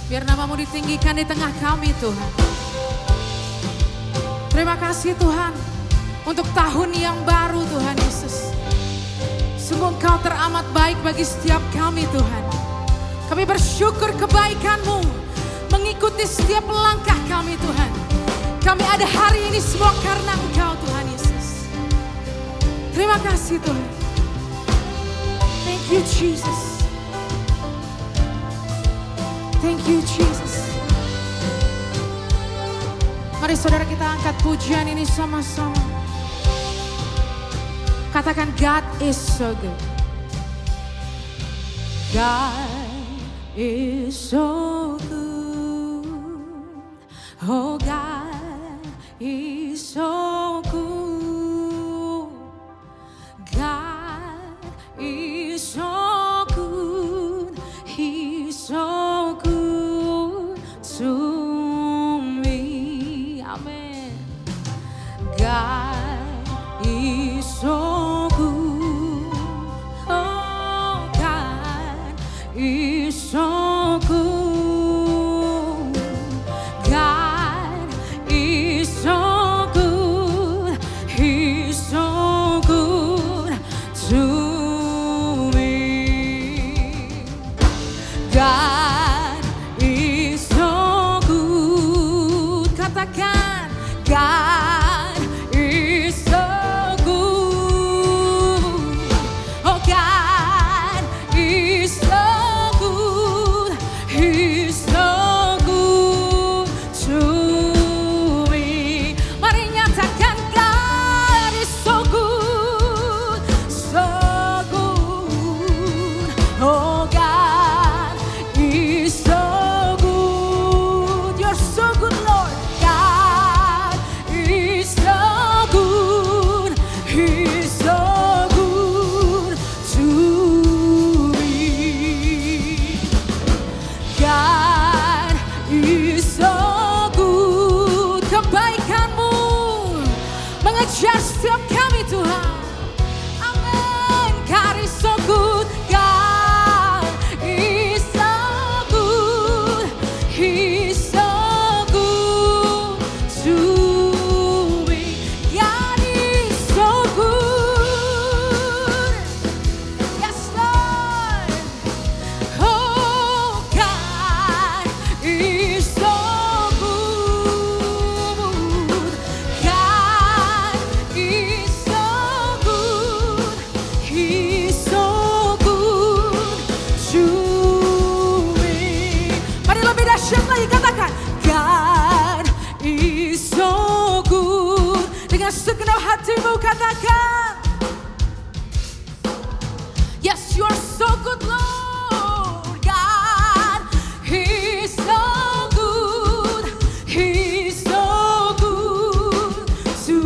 Biar namamu ditinggikan di tengah kami Tuhan. Terima kasih Tuhan untuk tahun yang baru Tuhan Yesus. Sungguh Engkau teramat baik bagi setiap kami Tuhan. Kami bersyukur kebaikan-Mu mengikuti setiap langkah kami Tuhan. Kami ada hari ini semua karena Engkau Tuhan Yesus. Terima kasih Tuhan. Thank you Jesus. Thank you Jesus. Mari saudara kita angkat pujian ini sama-sama. Katakan God is so good. God is so good. Oh God is so good. God is so good. He's so good to me. Amen. God is so good. Oh, God is so good. God is so good. He's so good to me. God is so good. Katakan, God is so good. Oh, God is so good. He's so good to me. Mari nyatakan, God is so good, so good. Oh, God is so good. You're so good, Lord. God is so good. He's so good to me. God is so good. Kebaikan-Mu mengejar setiap kami Tuhan. Amin. God is so good. God is so good. He's so good to me. God is so good. Yes, Lord. Oh, God is so good. God is so good. He's so good to me. Mari lebih dahsyat lagi katakan, God is so good. Dengan segenap hatimu katakan, yes, you are so good, Lord. God, He's so good. He's so good to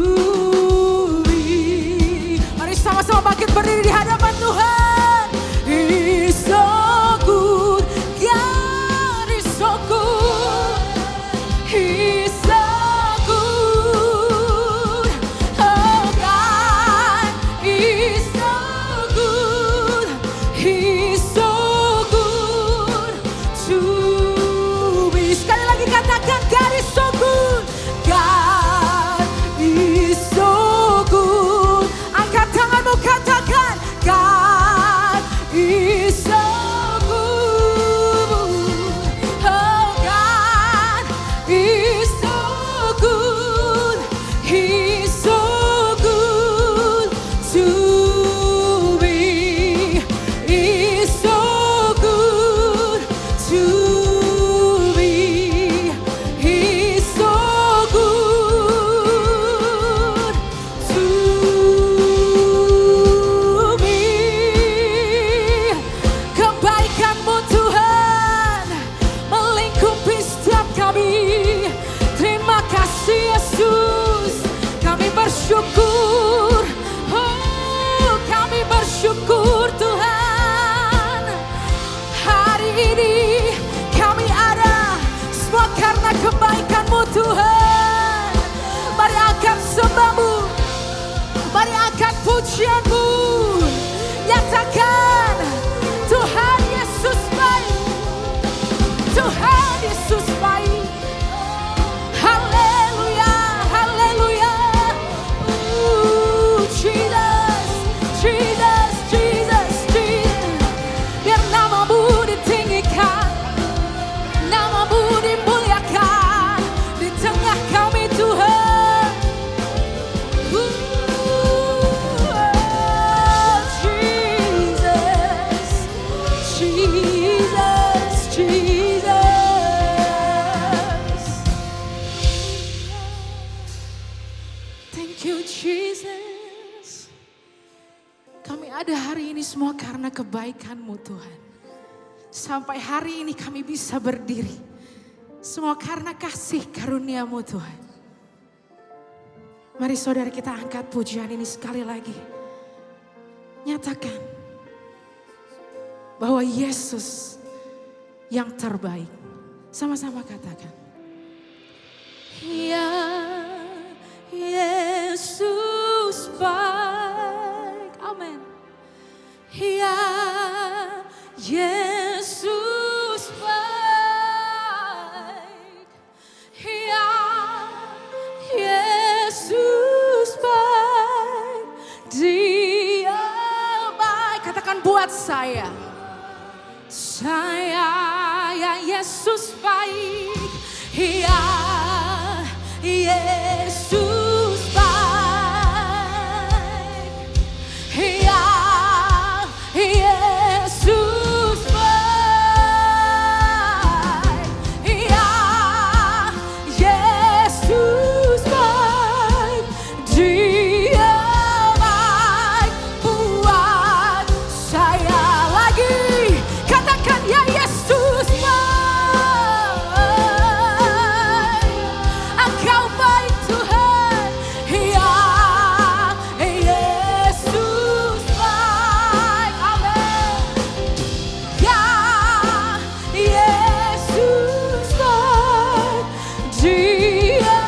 me. Mari sama-sama bangkit berdiri di hadapan Tuhan. He's so good. God is so good. He's so good. Oh, God is so good. He's so good to me. Sekali lagi katakan, God is so good. God is so good. Angkat tanganmu katakan, God is so good. Oh, God is so good. He's so good to me. He's so good to me. He's so good to me. Kebaikan-Mu Tuhan melingkupi setiap kami. Terima kasih Yesus. Kami bersyukur. Oh, kami bersyukur Tuhan. Hari ini kami ada semua karena kebaikan-Mu Tuhan. Mari angkat sembah-Mu. Mari angkat pujian-Mu. Nyatakan Tuhan Yesus baik. Tuhan Yesus baik. Haleluya, haleluya. Jesus, Jesus, Jesus, Jesus. Biar namamu ditinggikan, namamu dimuliakan di tengah kami Tuhan. Jesus, Jesus, Jesus. Thank you Jesus. Kami ada hari ini semua karena kebaikan-Mu Tuhan. Sampai hari ini kami bisa berdiri. Semua karena kasih karunia-Mu Tuhan. Mari saudara kita angkat pujian ini sekali lagi. Nyatakan bahwa Yesus yang terbaik. Sama-sama katakan. Ya Yesus baik. Amin. Ya Yesus baik. Ya Yesus baik. Dia baik. Katakan buat saya. Saya ya Yesus baik. Ya Yesus baik. Ya Yesus baik. Ya Yesus baik. Dia baik buat saya. Lagi katakan ya Yesus baik. Engkau baik Tuhan. Ya Yesus baik. Amin. Ya Yesus baik. Dia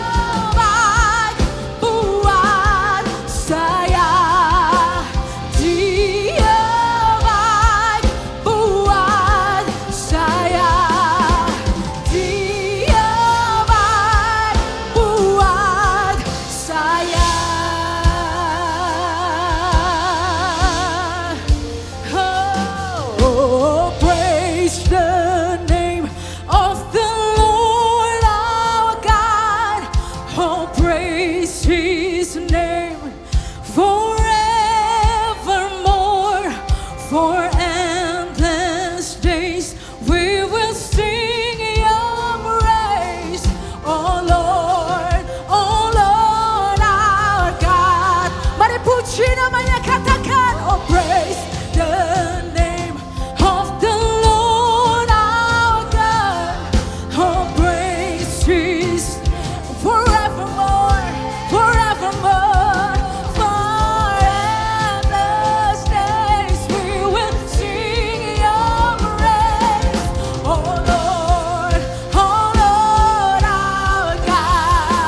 baik buat saya. Dia baik buat saya. Dia baik buat saya. Oh, praise the name of the Lord our God. Oh, praise His name forevermore. For endless days we will sing your praise. Oh Lord our God. Mari puji namanya, katakan. Oh, praise the name of the Lord our God. Oh, praise His forevermore, forevermore. For endless days we will sing your praise. Oh Lord our God.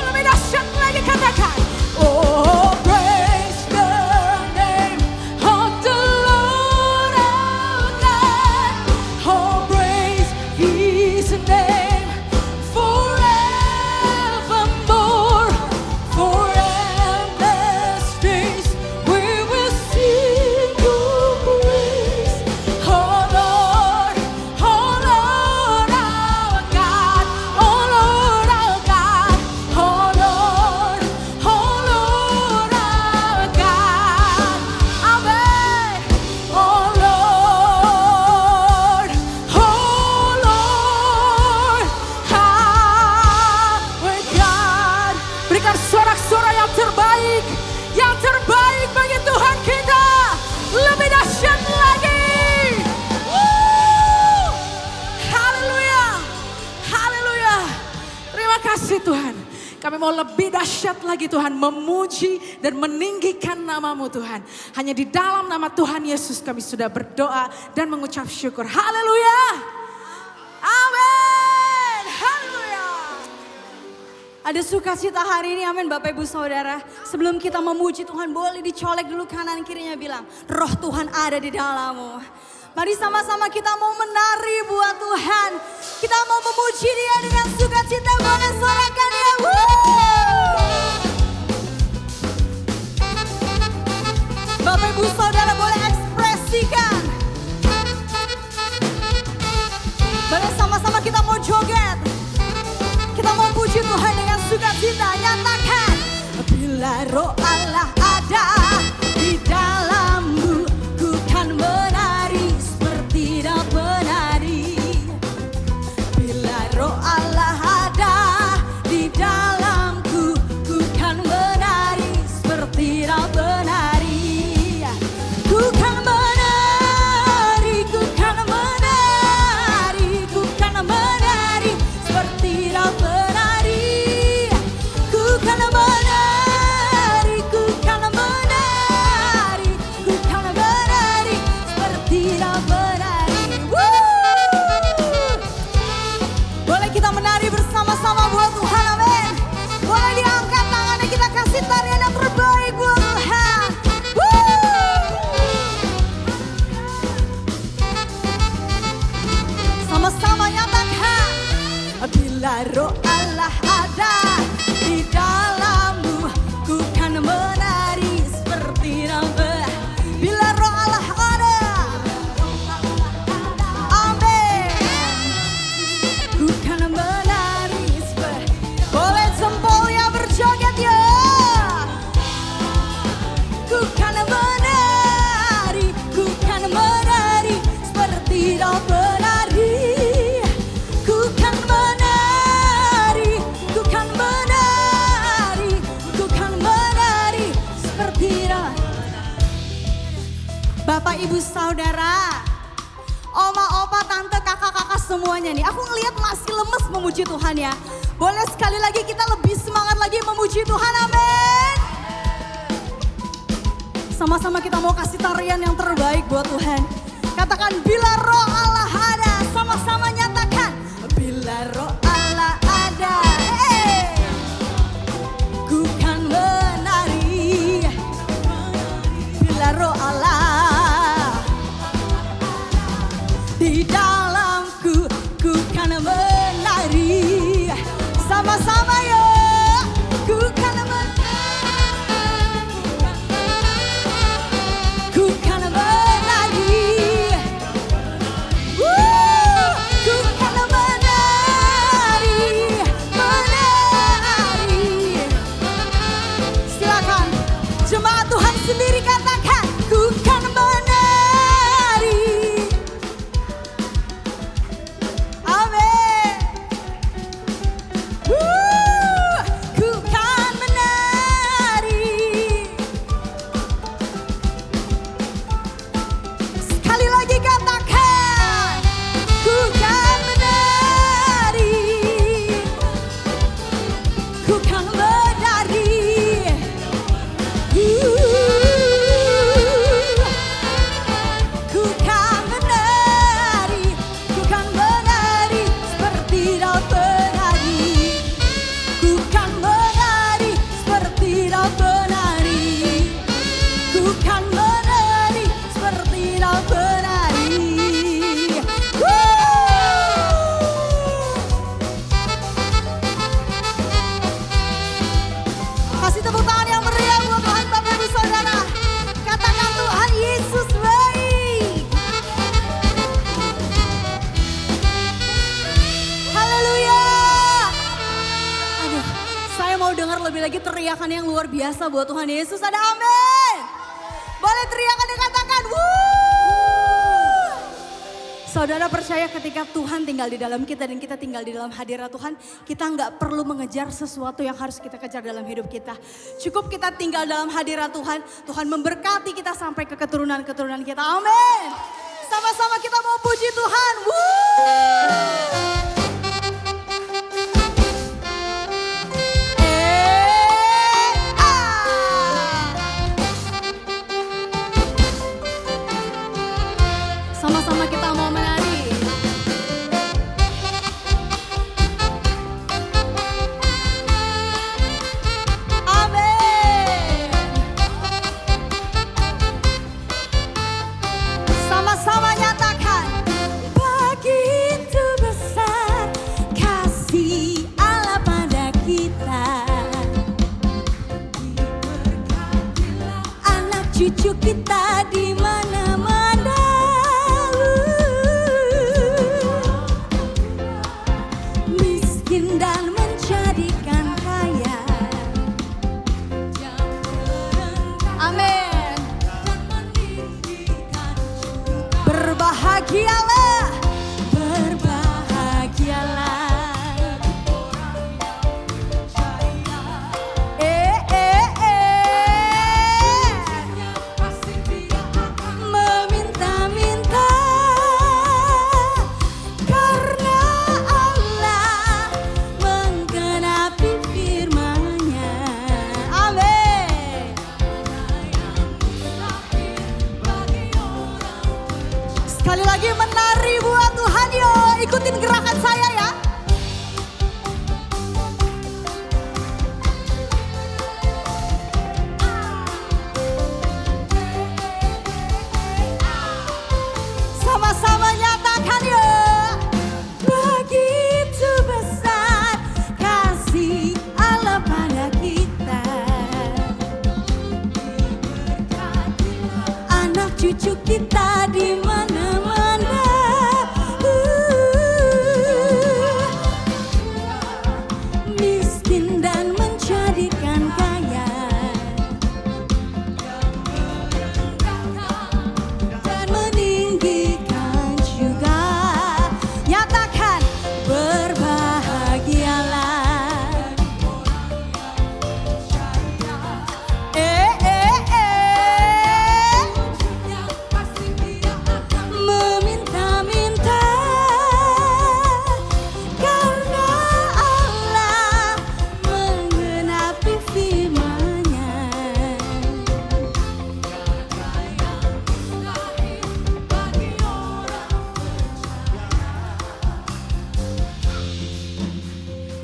Lebih dahsyat lagi, katakan. Oh, praise the name of the Lord our God. Oh, praise His name forevermore. For endless days we will sing your praise. Oh Lord our God. Oh Lord our God. Oh Lord our God. Amen. Oh Lord our God. Berikan sorak-sorai yang terbaik bagi Tuhan kita. Lebih dahsyat lagi. Haleluya, haleluya. Terima kasih Tuhan. Kami mau lebih dahsyat lagi Tuhan, memuji dan meninggikan nama-Mu Tuhan. Hanya di dalam nama Tuhan Yesus kami sudah berdoa dan mengucap syukur. Haleluya. Amin. Haleluya. Ada sukacita hari ini, amin Bapak Ibu Saudara. Sebelum kita memuji Tuhan, boleh dicolek dulu kanan kirinya, bilang, roh Tuhan ada di dalammu. Mari sama-sama kita mau menari buat Tuhan. Kita mau memuji Dia dengan sukacita. Boleh sorakan ya. Bapak Ibu Saudara boleh ekspresikan. Boleh sama-sama kita mau joget. Kita mau puji Tuhan dengan sukacita. Nyatakan. Bila roh Allah ada di dalammu, ku kan menari seperti tidak menari. Bila roh Allah ada di dalamku, ku kan menari seperti tidak menari. Ku kan menari, ku kan menari, ku kan menari seperti tidak menari. Ku kan menari, ku kan menari, ku kan menari seperti tidak menari. Boleh kita menari bersama-sama buat Tuhan, amin. Boleh diangkat tangannya, kita kasih tarian yang terbaik buat Tuhan. Sama-sama nyatakan. Bila roh Allah ada di dalammu, ku kan menari seperti nama. Bila roh Allah ada, amin. Ku kan menari seperti. Boleh jempolnya berjoget ya. Ku kan menari, ku kan menari seperti tidak menari. Ku kan menari, ku kan menari, ku kan menari seperti tidak. Bapak Ibu Saudara, oma, opa, tante, kakak-kakak semuanya nih. Aku ngelihat masih lemes memuji Tuhan ya. Boleh sekali lagi kita lebih semangat lagi memuji Tuhan, amin. Sama-sama kita mau kasih tarian yang terbaik buat Tuhan. Katakan bila roh Allah ada, sama-sama nyatakan. Bila roh Allah ada, ku kan menari. Bila roh Allah di dalamku, ku kan menari. Sama-sama ya, ku kan menari, ku kan menari. Ku kan menari, menari. Silakan jemaat Tuhan sendiri katakan, ku kan menari. Amin. Ku kan menari. Sekali lagi katakan, ku kan menari. Ku kan menari. Ku kan menari, ku kan menari seperti tidak menari. Ku kan menari seperti tidak menari. Ku kan menari seperti tidak menari. Kasih tepuk tangan yang meriah buat Tuhan Bapak Ibu Saudara. Katakan Tuhan Yesus baik. Haleluya. Aduh, saya mau dengar lebih lagi teriakan yang luar biasa buat Tuhan Yesus. Ada amin. Boleh teriakan dan katakan wuh. Saudara percaya ketika Tuhan tinggal di dalam kita dan kita tinggal di dalam hadirat Tuhan, kita nggak perlu mengejar sesuatu yang harus kita kejar dalam hidup kita. Cukup kita tinggal dalam hadirat Tuhan, Tuhan memberkati kita sampai ke keturunan-keturunan kita. Amin. Sama-sama kita mau puji Tuhan. Sama-sama kita mau menari. Amin. Sama-sama nyatakan.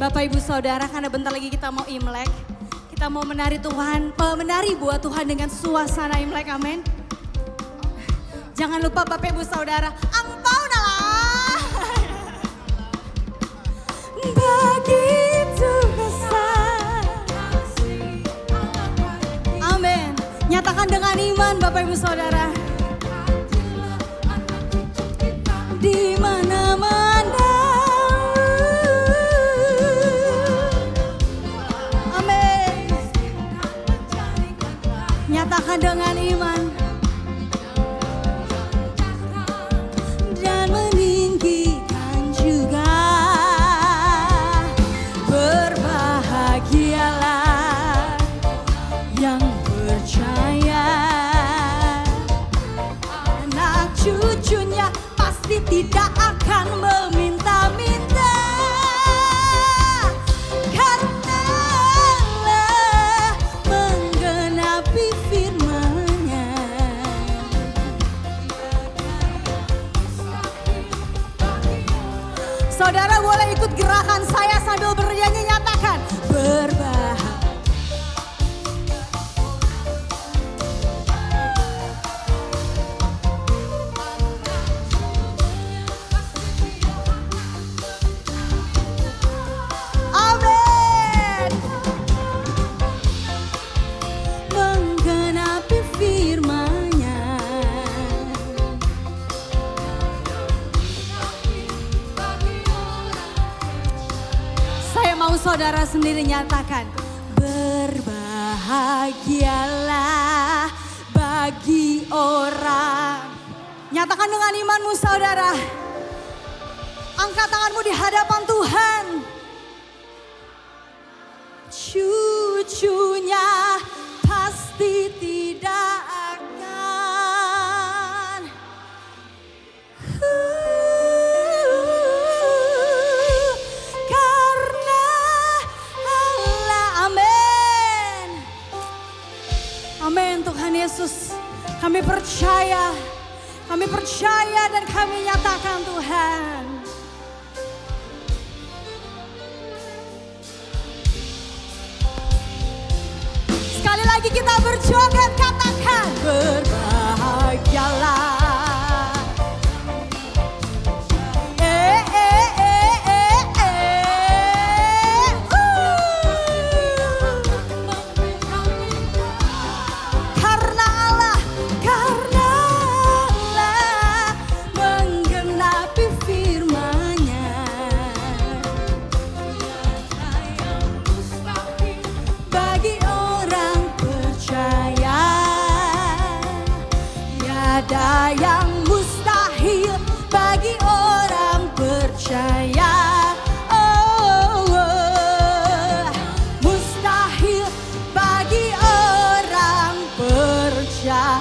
Bapak Ibu Saudara, karena bentar lagi kita mau Imlek. Kita mau menari Tuhan, menari buat Tuhan dengan suasana Imlek, amin. Jangan lupa Bapak Ibu Saudara, angpau dah. Begitu besar. Amin. Nyatakan dengan iman Bapak Ibu Saudara. Di mana-mana. Amin. Nyatakan dengan iman. Dan meninggikan juga. Berbahagialah yang percaya. Anak cucunya pasti tidak akan meminta-minta. Karena menggenapi firman-Nya. Saudara boleh ikut gerakan saya sambil bernyanyi, nyatakan berbahagia. Amin. Menggenapi firman-Nya. Saya mau saudara sendiri nyatakan berbahagialah bagi orang. Nyatakan dengan imanmu saudara. Angkat tanganmu di hadapan Tuhan. Cucunya pasti tidak akan. Karena Allah, amin. Amin Tuhan Yesus. Kami percaya dan kami nyatakan Tuhan. Sekali lagi kita berjoget, katakan berbahagialah. Karena Allah menggenapi firman-Nya. Bagi orang percaya, tiada yang mustahil bagi orang percaya. Mustahil bagi orang percaya.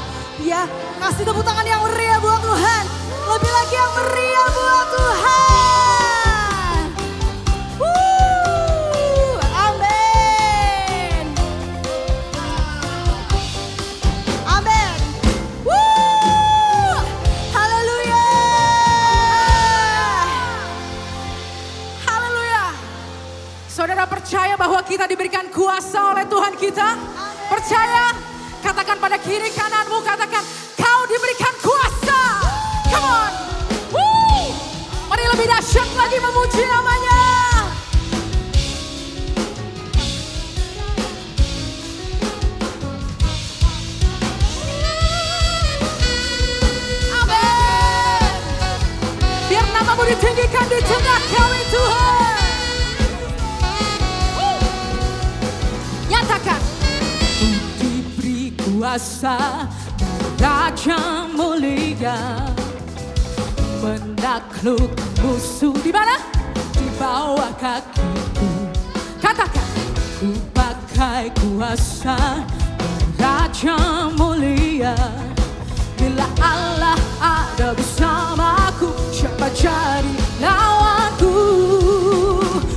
Kasih tepuk tangan yang meriah buat Tuhan. Lebih lagi yang meriah buat Tuhan. Amin. Amin. Haleluya. Haleluya. Saudara percaya bahwa kita diberikan kuasa oleh Tuhan kita? Percaya? Katakan pada kiri kananmu, katakan kau diberikan kuasa. Come on. Woo. Mari lebih dahsyat lagi memuji namanya. Amin. Biar namamu ditinggikan di tengah kami Tuhan. Nyatakan. Diberi kuasa Raja mulia menakluk musuh di mana? Di bawah kakiku. Katakan, ku pakai kuasa Raja mulia. Bila Allah ada bersamaku, siapa jadi lawanku?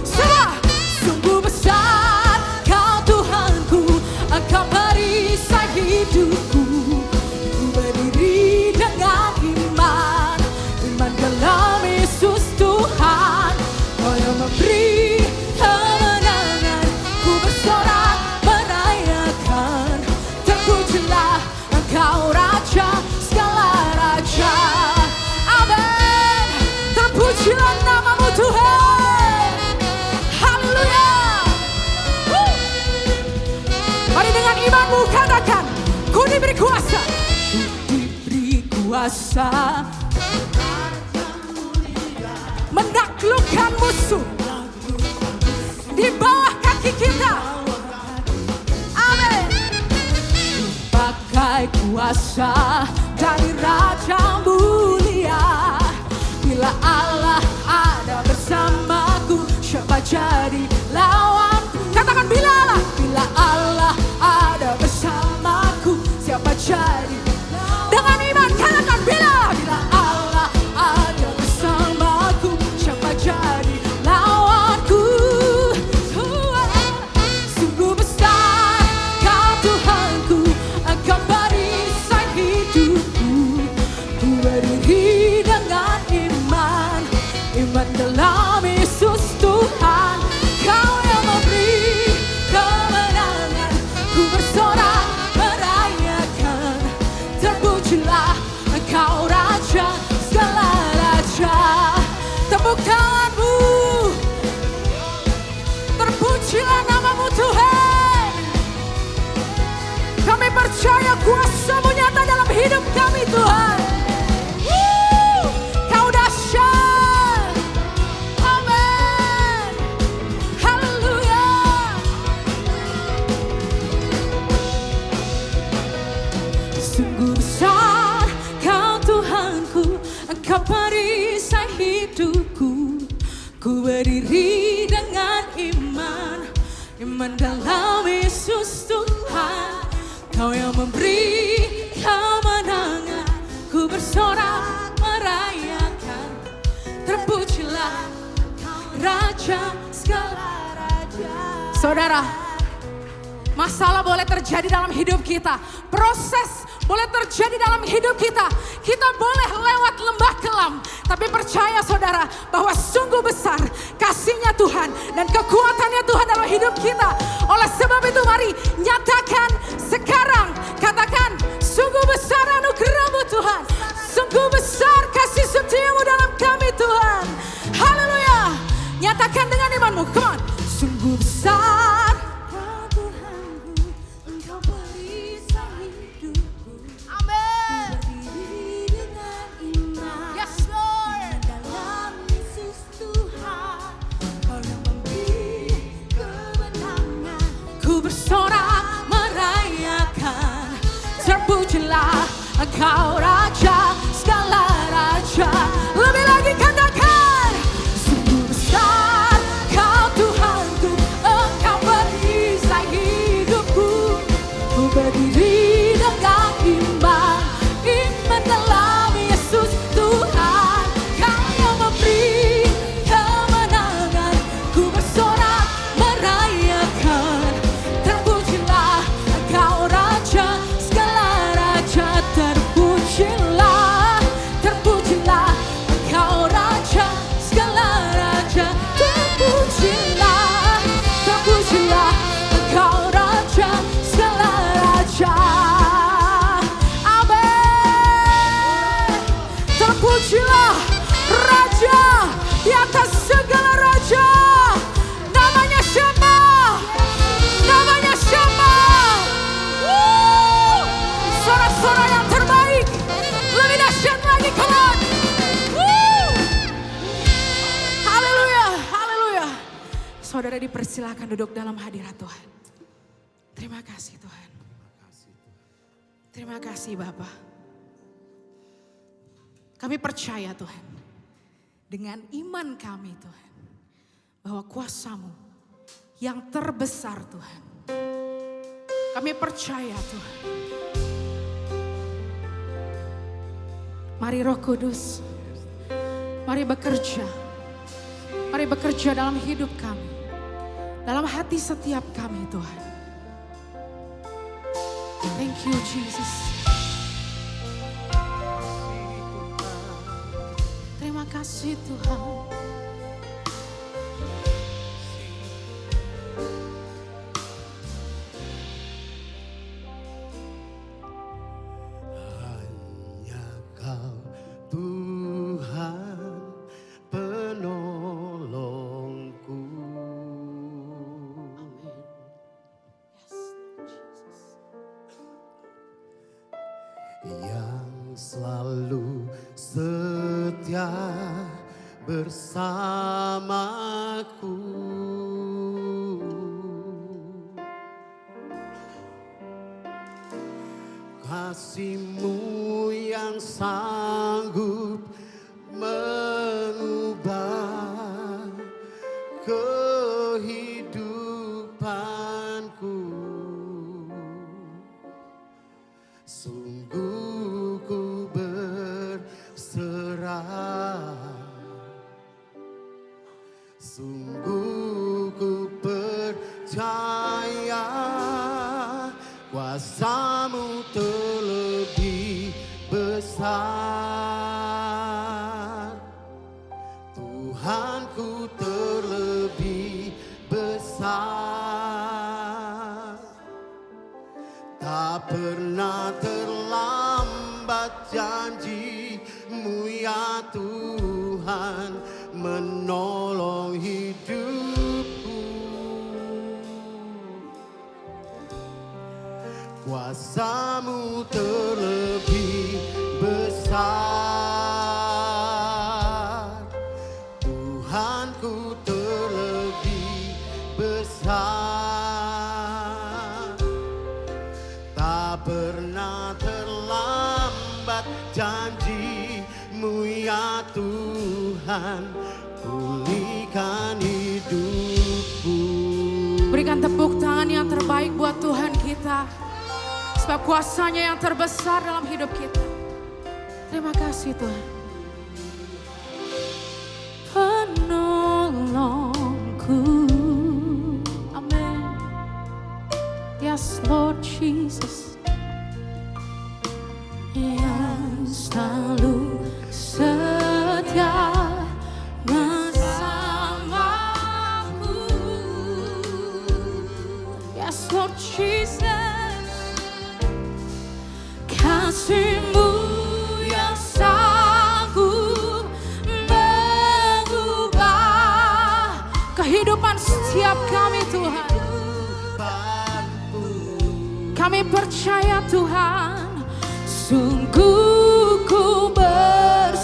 Semua sungguh besar Kau Tuhanku, Engkau perisai hidupku. Ku berdiri dengan iman dalam Yesus Tuhan. Kau yang memberi diberi kuasa. Ku diberi kuasa menaklukkan musuh di bawah kaki kita. Amin. Pakai kuasa dari Raja mulia. Bila Allah ada bersamaku, siapa jadi lawanku? Katakan bila Allah. Bila Allah ada bersamaku, siapa jadi? Dengan iman katakan bila Allah. Bila Allah ada bersamaku, siapa jadi lawanku? Sungguh besar Kau Tuhanku, Engkau perisai hidupku. Ku berdiri dengan iman, iman dalam Yesus Tuhan. Kau yang memberi kemenangan, ku bersorak merayakan. Terpujilah Engkau Raja segala raja. Tepuk tanganmu, terpujilah namamu Tuhan. Kami percaya kuasa-Mu nyata dalam hidup kami Tuhan. Kau dahsyat. Amin. Haleluya. Sungguh besar Kau Tuhanku, Engkau perisai hidupku. Ku berdiri dengan iman, iman dalam Yesus Tuhan. Kau yang memberi kemenangan, ku bersorak merayakan. Terpujilah Raja segala raja. Saudara, masalah boleh terjadi dalam hidup kita, proses boleh terjadi dalam hidup kita. Kita boleh lewat lembah kelam, tapi percaya saudara bahwa sungguh besar kasih-Nya Tuhan dan kekuatan-Nya Tuhan dalam hidup kita. Oleh sebab itu mari nyatakan sekarang, katakan sungguh besar anugerah-Mu Tuhan, sungguh besar kasih setia-Mu dalam kami Tuhan. Haleluya. Nyatakan dengan imanmu, come on. Sungguh besar Tuhanku, Engkau perisai hidupku. Amin. Berdiri dengan iman, yes Lord, dalam Yesus Tuhan. Kau yang memberi kemenangan, ku bersorak merayakan. Terpujilah Engkau Raja segala raja. Lebih lagi katakan, sungguh besar Kau Tuhanku, Engkau perisai hidupku. Ku berdiri dengan iman, iman dalam Yesus Tuhan. Kau yang memberi kemenangan, ku bersorak merayakan. Terpujilah Engkau Raja segala raja. Terpujilah, terpujilah Engkau Raja segala raja. Terpujilah, terpujilah Engkau Raja segala raja. Amin. Terpujilah Raja di atas segala raja. Namanya siapa? Namanya siapa? Sorak-sorak yang terbaik, lebih dahsyat lagi, come on. Haleluya, haleluya. Saudara dipersilakan duduk dalam hadirat Tuhan. Terima kasih Tuhan. Terima kasih Bapa. Kami percaya Tuhan, dengan iman kami Tuhan, bahwa kuasa-Mu yang terbesar Tuhan. Kami percaya Tuhan. Mari Roh Kudus, mari bekerja. Mari bekerja dalam hidup kami, dalam hati setiap kami Tuhan. Thank you Jesus. Terima kasih Tuhan. Hanya Kau Tuhan penolongku. Amin. Yes, Lord Jesus. setia bersamaku. Kasih-Mu yang sanggup mengubah kehidupanku. Sungguh ku berserah, sungguh ku percaya kuasa-Mu terlebih besar. Tuhanku terlebih besar. Tak pernah terlambat janji-Mu ya Tuhan menolong hidupku. Kuasa-Mu terlebih besar. Tuhanku terlebih besar. Tak pernah terlambat janji-Mu ya Tuhan, pulihkan hidupku. Berikan tepuk tangan yang terbaik buat Tuhan kita. Sebab kuasa-Nya yang terbesar dalam hidup kita. Terima kasih Tuhan. Penolongku. Amin. Yes Lord Jesus. Yang selalu setia bersamaku. Yes Lord Jesus. Kasih-Mu yang sanggup mengubah kehidupan setiap kami Tuhan. Kami percaya Tuhan, sungguh ku berserah.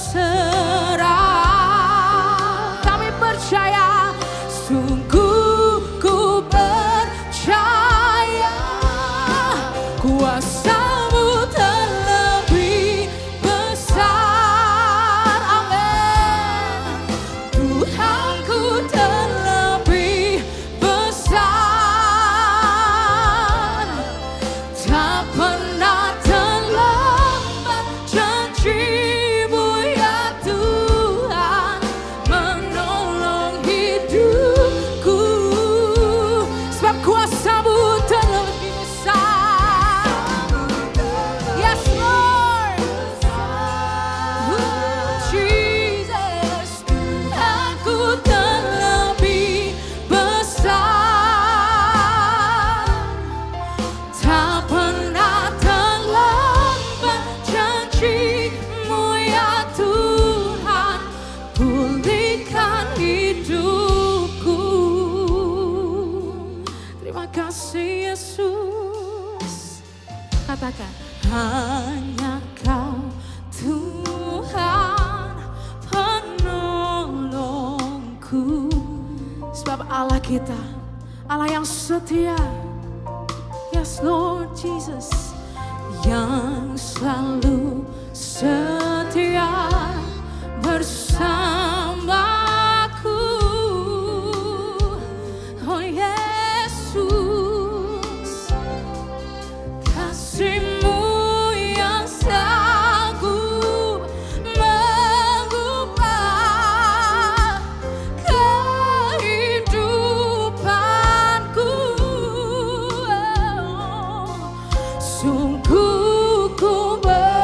Kami percaya, sungguh ku percaya kuasa katakan, hanya Kau Tuhan penolongku. Sebab Allah kita, Allah yang setia. Yes Lord Jesus, yang selalu setia bersamaku. Oh Yesus, kasih-Mu yang sanggup mengubah kehidupanku. Sungguh ku berserah.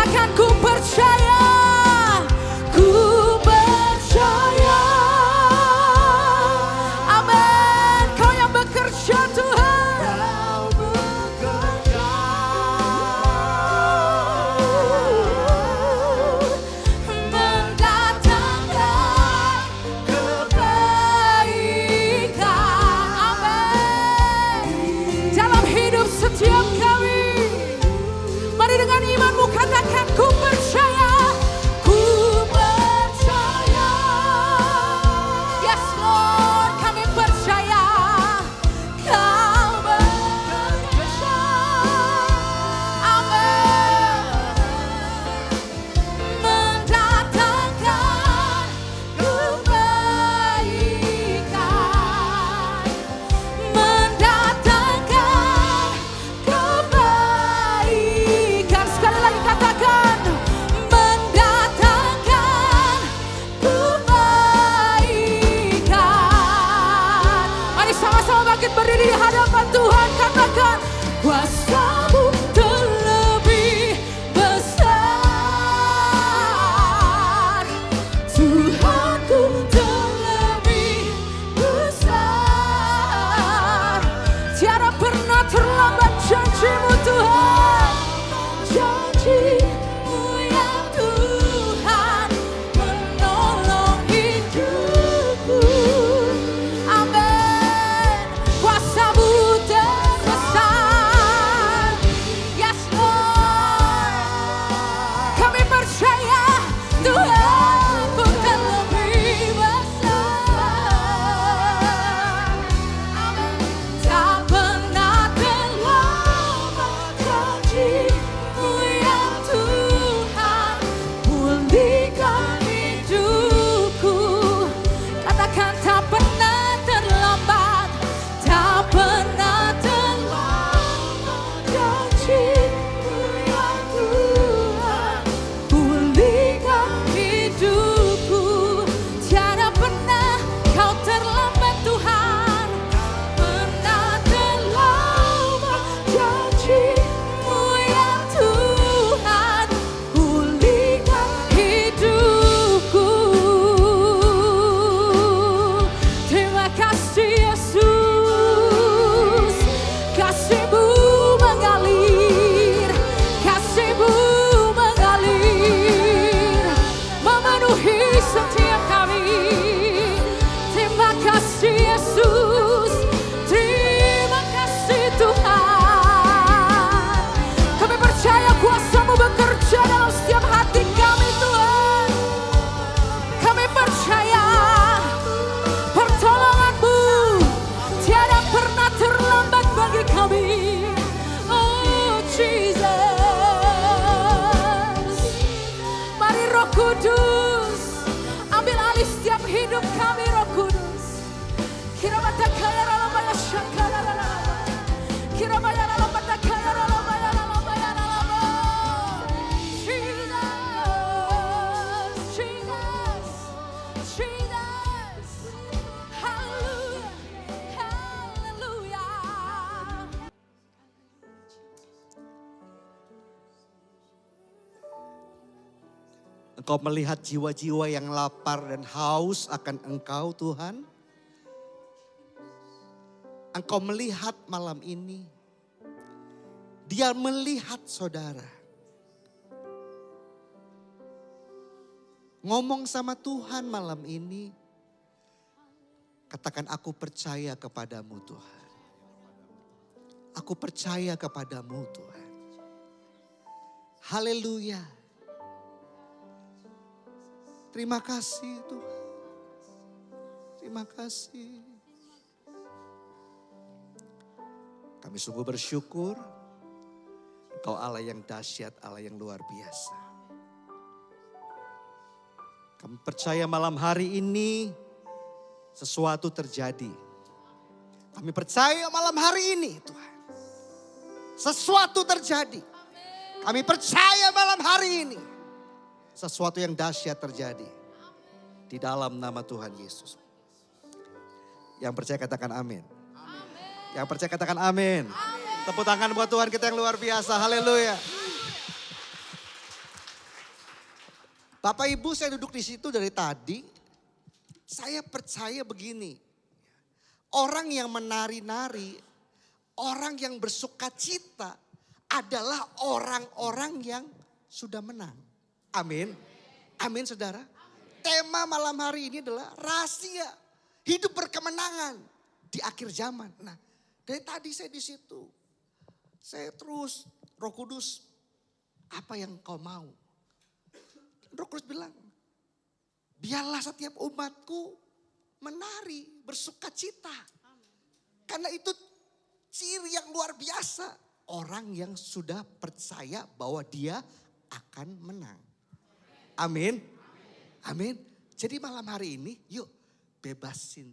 Katakan ku percaya. Ku percaya. Amin. Kau yang bekerja Tuhan. Kau bekerja. Mendatangkan kebaikan. Amin. Dalam hidup setiap kami. Mari dengan imanmu katakan ku percaya. Ku percaya. Yes Lord, kami percaya. Kau bekerja. Amin. Mendatangkan kebaikan. Mendatangkan kebaikan. Sekali lagi katakan. Mendatangkan kebaikan. Mari sama-sama bangkit berdiri di hadapan Tuhan. Katakan. Kuasa-Mu terlebih besar. Tuhanku terlebih besar. Tiada pernah terlambat janji-Mu Tuhan. Janji-Mu ya Tuhan menolong hidupku. Amin. Kuasa-Mu terbesar. Yes Lord. Kami percaya Tuhan bukan lebih besar. Amin. Tak pernah terlambat janji-Mu ya Tuhan pulihkan hidupku. Katakan tak pernah terlambat. Tak pernah terlambat janji-Mu ya Tuhan pulihkan hidupku. Tiada pernah Kau terlambat Tuhan. Pernah terlambat janji-Mu ya Tuhan pulihkan hidupku. Terima kasih Yesus. Kasih-Mu mengalir. Kasih-Mu mengalir. Memenuhi setiap kami. Terima kasih Yesus. Terima kasih Tuhan. Kami percaya kuasa-Mu bekerja dalam setiap hati kami Tuhan. Kami percaya pertolongan-Mu tiada pernah terlambat bagi kami. Oh Jesus. Mari Roh Kudus ambil alih setiap hidup kami Roh Kudus. Kirabata kaya ralabaya syakala ralabaya. Kirabaya ralabata kaya ralabaya ralabaya ralabaya. Jesus, Jesus, Jesus. Hallelujah, hallelujah. Engkau melihat jiwa-jiwa yang lapar dan haus akan Engkau Tuhan. Engkau melihat malam ini. Dia melihat saudara. Ngomong sama Tuhan malam ini. Katakan aku percaya kepadamu Tuhan. Aku percaya kepadamu Tuhan. Haleluya. Terima kasih Tuhan. Terima kasih. Kami sungguh bersyukur. Engkau Allah yang dahsyat, Allah yang luar biasa. Kami percaya malam hari ini sesuatu terjadi. Kami percaya malam hari ini Tuhan. Sesuatu terjadi. Kami percaya malam hari ini. Sesuatu yang dahsyat terjadi. Di dalam nama Tuhan Yesus. Yang percaya katakan amin. Yang percaya katakan amin. Tepuk tangan buat Tuhan kita yang luar biasa. Haleluya. Bapak Ibu, saya duduk di situ dari tadi. Saya percaya begini. Orang yang menari-nari, orang yang bersuka cita adalah orang-orang yang sudah menang. Amin. Amin saudara. Tema malam hari ini adalah rahasia hidup berkemenangan di akhir zaman. Nah, dari tadi saya di situ. Saya terus, Roh Kudus, apa yang kau mau? Roh Kudus bilang, biarlah setiap umatku menari, bersuka cita. Karena itu ciri yang luar biasa. Orang yang sudah percaya bahwa dia akan menang. Amin. Amin. Jadi malam hari ini yuk bebasin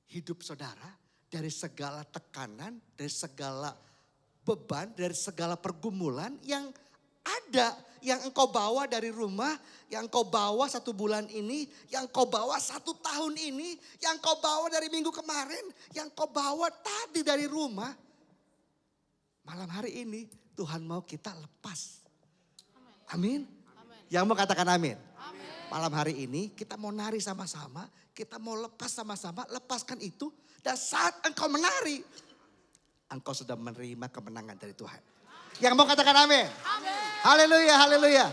hidup saudara dari segala tekanan, dari segala beban, dari segala pergumulan yang ada, yang engkau bawa dari rumah, yang engkau bawa 1 bulan ini, yang engkau bawa 1 tahun ini, yang engkau bawa dari minggu kemarin, yang engkau bawa tadi dari rumah. Malam hari ini Tuhan mau kita lepas. Amin. Yang mau katakan amin. Malam hari ini kita mau nari sama-sama, kita mau lepas sama-sama, lepaskan itu. Dan saat engkau menari, engkau sudah menerima kemenangan dari Tuhan. Yang mau katakan amin. Haleluya, haleluya.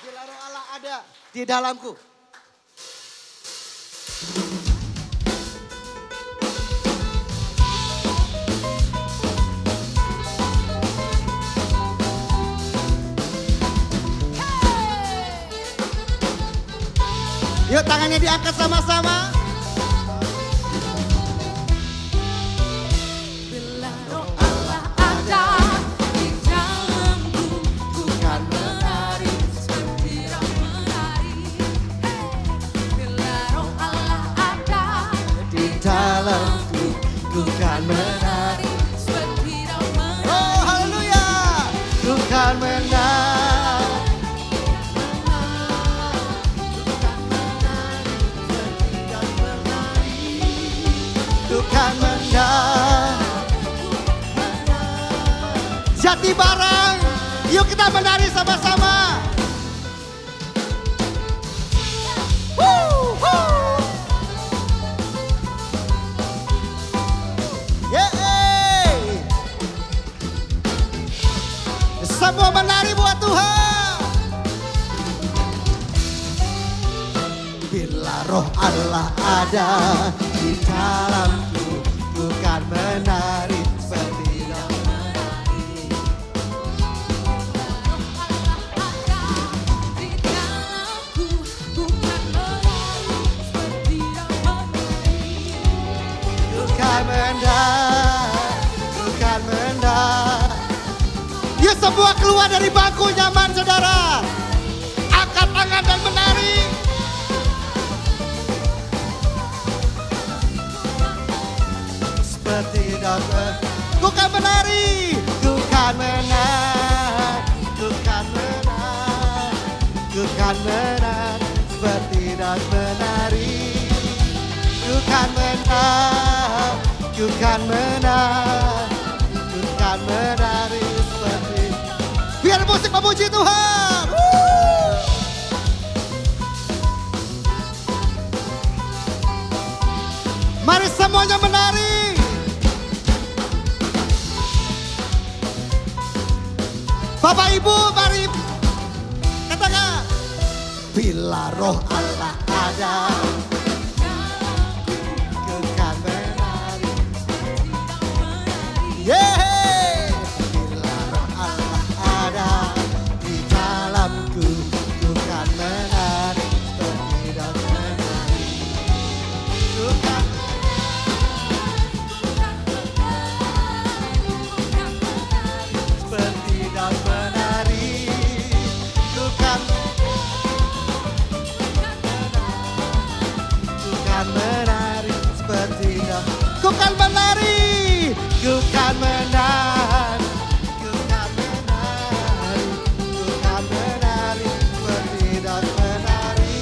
Bila Roh Allah ada di dalamku. Yuk tangannya diangkat sama-sama. Bila Roh Allah ada di dalamku, ku kan menari seperti roh menari. Bila Roh Allah ada Di dalamku, ku kan menari. seperti roh menari. Oh haleluya. Ku kan menari. Ku kan menari. Jati Barang, yuk kita menari sama-sama. Woo, woo. Yeay. Semua menari buat Tuhan. Bila Roh Allah ada di dalamku, ku kan menari seperti roh menari. Di dalamku, ku kan menari seperti roh menari. Ku kan menari, ku kan menari. Yuk semua keluar dari bangku nyaman saudara. Angkat tangan dan menari. Seperti dokter. Ku kan menari, ku kan menari, ku kan menari, ku kan menari. Seperti dokter menari. Ku kan menari, ku kan menari, ku kan menari seperti. Biar musik memuji Tuhan. Mari semuanya menari. Bapak Ibu mari katakan. Bila Roh Allah ada, ku kan menari. Yeay. Bila Roh Allah ada di dalamku, ku kan menari seperti daun menari. Ku kan seperti daun menari. Ku kan menari seperti daun. Ku kan menari, ku kan menari, ku kan menari, ku kan menari seperti daun menari.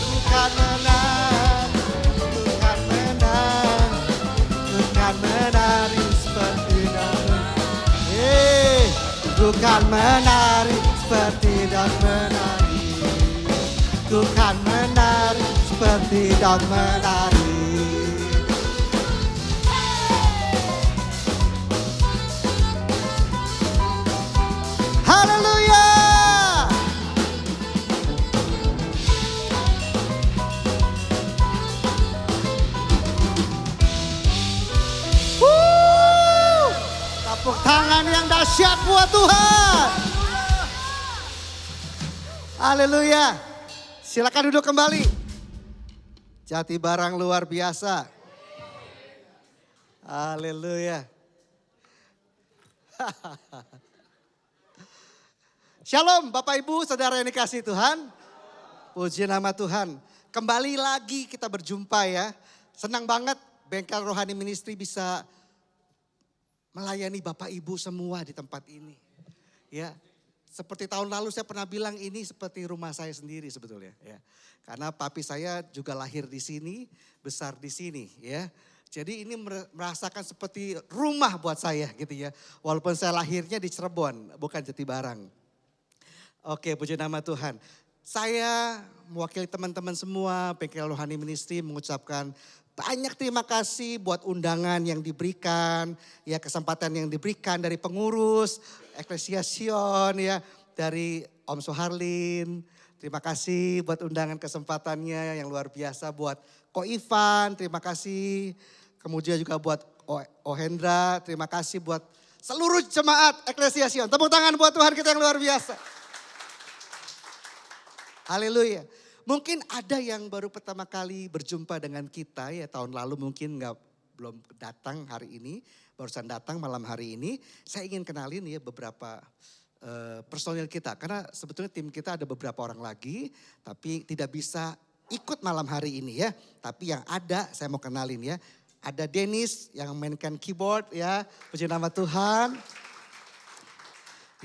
Ku kan menari, ku kan menari, ku kan menari seperti daun. Ku kan menari seperti daun menari. berdiri dan menari. Haleluya. Tepuk tangan yang dahsyat buat Tuhan. Haleluya. Silakan duduk kembali. Jati Barang luar biasa. Haleluya. Shalom Bapak Ibu Saudara yang dikasihi Tuhan. Puji nama Tuhan. Kembali lagi kita berjumpa ya. Senang banget Bengkel Rohani Ministry bisa melayani Bapak Ibu semua di tempat ini. Ya, seperti tahun lalu saya pernah bilang ini seperti rumah saya sendiri sebetulnya. Ya, karena papi saya juga lahir di sini, besar di sini. Ya, jadi ini merasakan seperti rumah buat saya gitu ya. Walaupun saya lahirnya di Cirebon, bukan Jatibarang. Oke, puji nama Tuhan. Saya mewakili teman-teman semua Bengkel Rohani Ministry mengucapkan banyak terima kasih buat undangan yang diberikan, ya kesempatan yang diberikan dari pengurus, Ekklesiasion ya, dari Om Soharlin. Terima kasih buat undangan kesempatannya yang luar biasa buat Ko Ivan, terima kasih. Kemudian juga buat Ohendra, terima kasih buat seluruh jemaat Ekklesiasion. Tepuk tangan buat Tuhan kita yang luar biasa. Haleluya. Mungkin ada yang baru pertama kali berjumpa dengan kita ya tahun lalu mungkin belum datang hari ini. Barusan datang malam hari ini. Saya ingin kenalin ya beberapa personil kita. Karena sebetulnya tim kita ada beberapa orang lagi. Tapi tidak bisa ikut malam hari ini ya. Tapi yang ada saya mau kenalin ya. Ada Dennis yang mainkan keyboard ya. Puji nama Tuhan.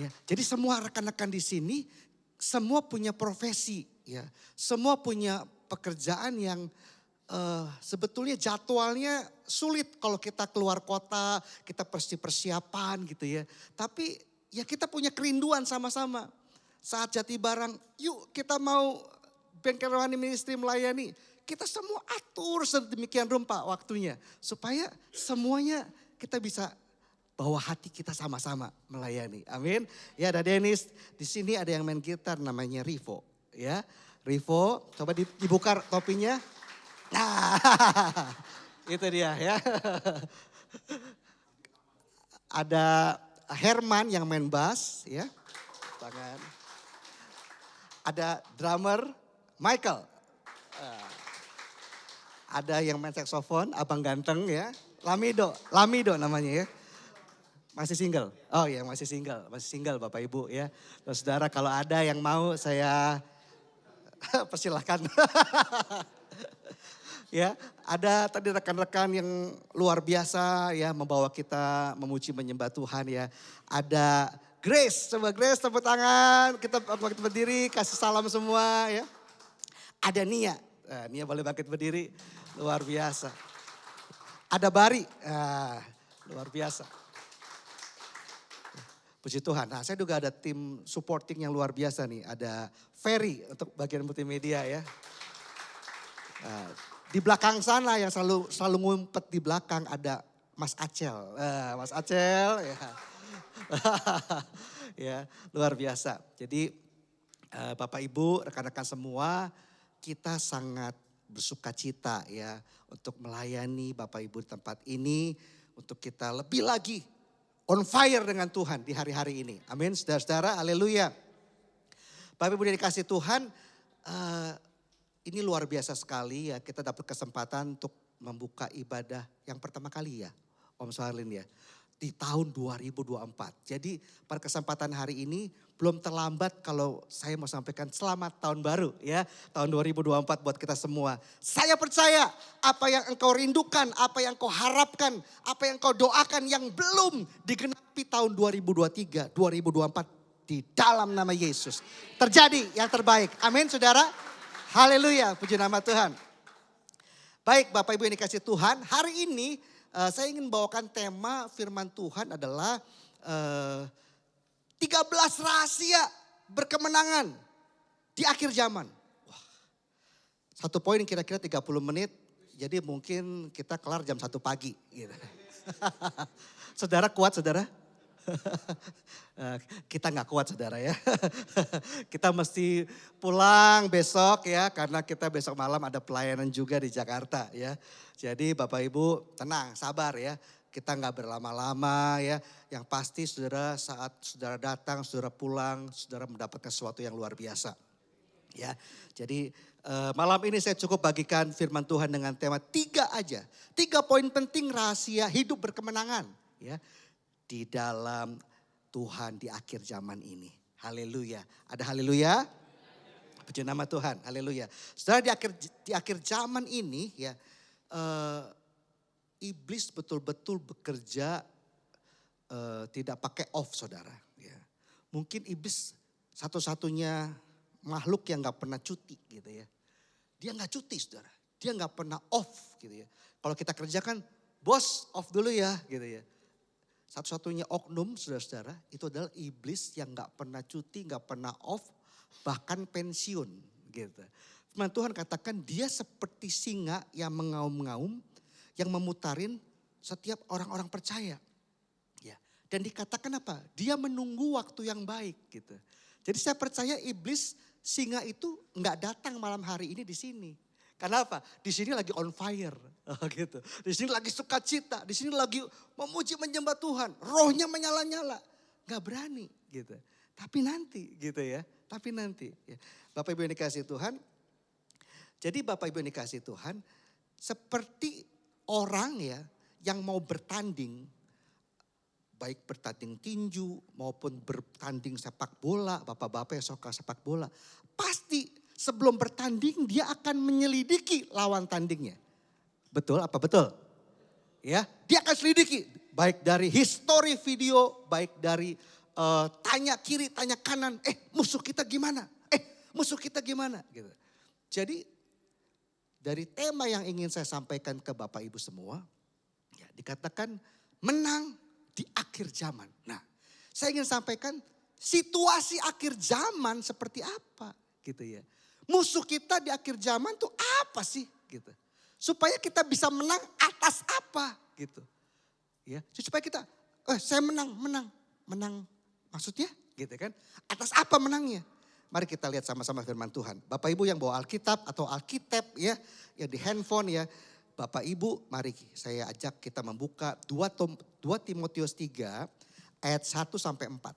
Ya, jadi semua rekan-rekan di sini semua punya profesi. Ya, semua punya pekerjaan yang sebetulnya jadwalnya sulit kalau kita keluar kota, kita persiapan gitu ya. Tapi ya kita punya kerinduan sama-sama. Saat Jatibarang, yuk kita mau Bengkel Rohani Ministry melayani. Kita semua atur sedemikian rupa waktunya. Supaya semuanya kita bisa bawa hati kita sama-sama melayani. Amin. Ya ada Dennis, di sini ada yang main gitar namanya Rivo. Ya, Rivo, coba dibuka topinya. Nah, itu dia ya. Ada Herman yang main bass ya. Tangan. Ada drummer Michael. Ada yang main saksofon, abang ganteng ya. Lamido namanya ya. Masih single? Oh iya masih single Bapak Ibu ya. Saudara kalau ada yang mau saya persilahkan. Ya, ada tadi rekan-rekan yang luar biasa ya membawa kita memuji menyembah Tuhan ya. Ada Grace, coba Grace tepuk tangan. Kita berdiri kasih salam semua ya. Ada Nia, Nia boleh bangkit berdiri, luar biasa. Ada Bari, luar biasa. Puji Tuhan. Nah saya juga ada tim supporting yang luar biasa nih. Ada Ferry untuk bagian multimedia ya. Nah, di belakang sana yang selalu ngumpet di belakang ada Mas Acel. Mas Acel ya. Ya luar biasa. Jadi Bapak Ibu rekan-rekan semua kita sangat bersuka cita ya. Untuk melayani Bapak Ibu di tempat ini. Untuk kita lebih lagi on fire dengan Tuhan di hari-hari ini. Amin, saudara-saudara, haleluya. Bapak Ibu dikasih Tuhan, ini luar biasa sekali ya. Kita dapat kesempatan untuk membuka ibadah yang pertama kali ya, Om Soharlin ya. Di tahun 2024. Jadi pada kesempatan hari ini belum terlambat kalau saya mau sampaikan selamat tahun baru ya. Tahun 2024 buat kita semua. Saya percaya apa yang engkau rindukan, apa yang engkau harapkan, apa yang engkau doakan yang belum digenapi tahun 2023, 2024 di dalam nama Yesus. Terjadi yang terbaik. Amin saudara. Haleluya, puji nama Tuhan. Baik Bapak Ibu yang dikasih Tuhan, hari ini saya ingin bawakan tema firman Tuhan adalah 13 rahasia berkemenangan di akhir zaman. Wah, Satu poin kira-kira 30 menit, jadi mungkin kita kelar jam 1 pagi. Gitu. Saudara kuat saudara? Kita nggak kuat saudara ya. Kita mesti pulang besok ya, karena kita besok malam ada pelayanan juga di Jakarta ya. Jadi Bapak Ibu tenang, sabar ya. Kita nggak berlama-lama ya. Yang pasti saudara saat saudara datang, saudara pulang, saudara mendapatkan sesuatu yang luar biasa. Ya, jadi malam ini saya cukup bagikan firman Tuhan dengan tema 3 aja. 3 poin penting rahasia hidup berkemenangan ya. Di dalam Tuhan di akhir zaman ini. Haleluya. Ada haleluya? Puji nama Tuhan. Haleluya. Saudara di akhir zaman ini ya, iblis betul-betul bekerja tidak pakai off saudara. Ya. Mungkin iblis satu-satunya makhluk yang gak pernah cuti gitu ya. Dia gak cuti saudara. Dia gak pernah off gitu ya. Kalau kita kerjakan, bos off dulu ya gitu ya. Satu-satunya oknum saudara-saudara itu adalah iblis yang gak pernah cuti, gak pernah off, bahkan pensiun gitu. Firman Tuhan katakan dia seperti singa yang mengaum-ngaum, yang memutarin setiap orang-orang percaya. Ya. Dan dikatakan apa? Dia menunggu waktu yang baik gitu. Jadi saya percaya iblis singa itu nggak datang malam hari ini di sini. Karena apa? Di sini lagi on fire, gitu. Di sini lagi sukacita, di sini lagi memuji menyembah Tuhan, rohnya menyala-nyala, nggak berani, gitu. Tapi nanti, gitu ya. Tapi nanti, ya. Bapak Ibu yang dikasihi Tuhan. Jadi Bapak Ibu yang dikasihi Tuhan, seperti orang ya yang mau bertanding, baik bertanding tinju maupun bertanding sepak bola, bapak-bapak yang suka sepak bola. Pasti sebelum bertanding dia akan menyelidiki lawan tandingnya. Betul apa betul? Ya, dia akan selidiki baik dari history video, baik dari tanya kiri, tanya kanan, musuh kita gimana? Musuh kita gimana? Gitu. Jadi dari tema yang ingin saya sampaikan ke Bapak Ibu semua, ya, dikatakan menang di akhir zaman. Nah, saya ingin sampaikan situasi akhir zaman seperti apa gitu ya. Musuh kita di akhir zaman tuh apa sih gitu. Supaya kita bisa menang atas apa gitu. Ya, supaya kita saya menang maksudnya gitu kan. Atas apa menangnya? Mari kita lihat sama-sama firman Tuhan. Bapak Ibu yang bawa Alkitab atau Alkitab ya, yang di handphone ya. Bapak Ibu, mari saya ajak kita membuka 2 Timotius 3 ayat 1 sampai 4.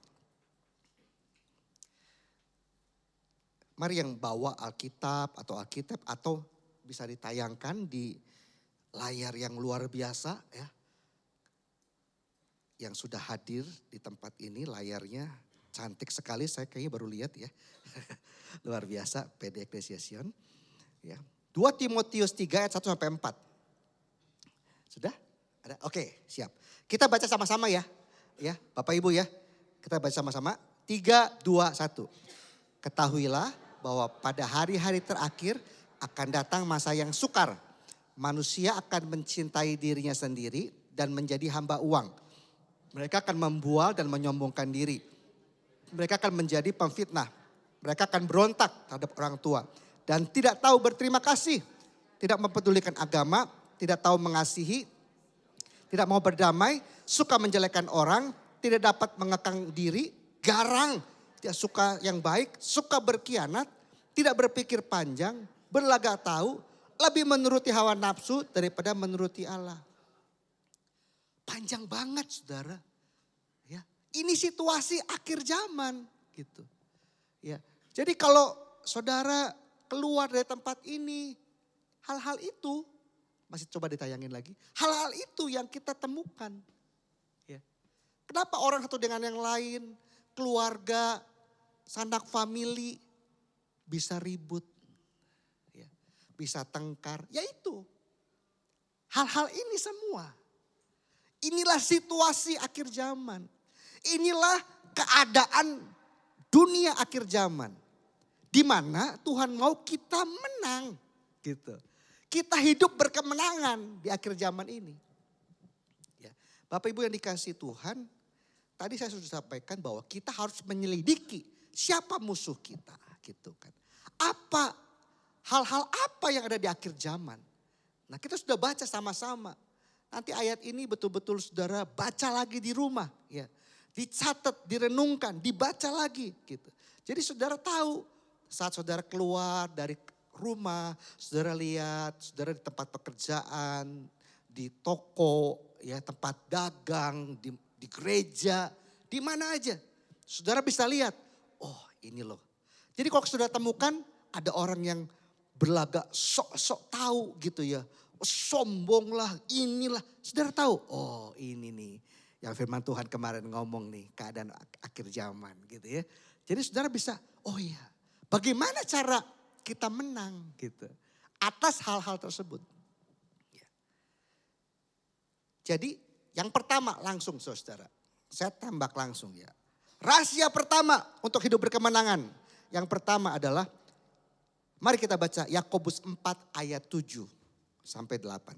Mari yang bawa Alkitab atau bisa ditayangkan di layar yang luar biasa ya. Yang sudah hadir di tempat ini layarnya cantik sekali, saya kayaknya baru lihat ya. Luar biasa, PD Ecclesiastion. Ya. 2 Timotius 3 ayat 1 sampai 4. Sudah? Ada? Oke, siap. Kita baca sama-sama ya. Ya, Bapak Ibu ya. Kita baca sama-sama. 3, 2, 1. Ketahuilah bahwa pada hari-hari terakhir akan datang masa yang sukar. Manusia akan mencintai dirinya sendiri dan menjadi hamba uang. Mereka akan membual dan menyombongkan diri. Mereka akan menjadi pemfitnah. Mereka akan berontak terhadap orang tua. Dan tidak tahu berterima kasih. Tidak mempedulikan agama. Tidak tahu mengasihi. Tidak mau berdamai. Suka menjelekkan orang. Tidak dapat mengekang diri. Garang. Tidak suka yang baik. Suka berkhianat. Tidak berpikir panjang. Berlagak tahu. Lebih menuruti hawa nafsu daripada menuruti Allah. Panjang banget saudara. Ya, ini situasi akhir zaman gitu. Ya, jadi kalau saudara keluar dari tempat ini, hal-hal itu masih coba ditayangin lagi. Hal-hal itu yang kita temukan. Ya. Kenapa orang satu dengan yang lain, keluarga, sanak famili bisa ribut, ya, bisa tengkar, yaitu hal-hal ini semua. Inilah situasi akhir zaman. Inilah keadaan dunia akhir zaman. Di mana Tuhan mau kita menang. Gitu. Kita hidup berkemenangan di akhir zaman ini. Ya. Bapak Ibu yang dikasihi Tuhan. Tadi saya sudah sampaikan bahwa kita harus menyelidiki siapa musuh kita. Gitu kan. Apa hal-hal apa yang ada di akhir zaman. Nah kita sudah baca sama-sama. Nanti ayat ini betul-betul saudara baca lagi di rumah. Ya. Dicatat, direnungkan, dibaca lagi gitu. Jadi saudara tahu saat saudara keluar dari rumah, saudara lihat, saudara di tempat pekerjaan, di toko, ya tempat dagang, di gereja, di mana aja. Saudara bisa lihat, oh ini loh. Jadi kalau saudara temukan ada orang yang berlagak sok-sok tahu gitu ya. Sombong lah, inilah. Saudara tahu, oh ini nih yang firman Tuhan kemarin ngomong nih, keadaan akhir zaman gitu ya. Jadi saudara bisa, oh iya, bagaimana cara kita menang gitu atas hal-hal tersebut. Ya. Jadi yang pertama langsung saudara, saya tembak langsung ya. Rahasia pertama untuk hidup berkemenangan. Yang pertama adalah, mari kita baca Yakobus 4 ayat 7 sampai 8.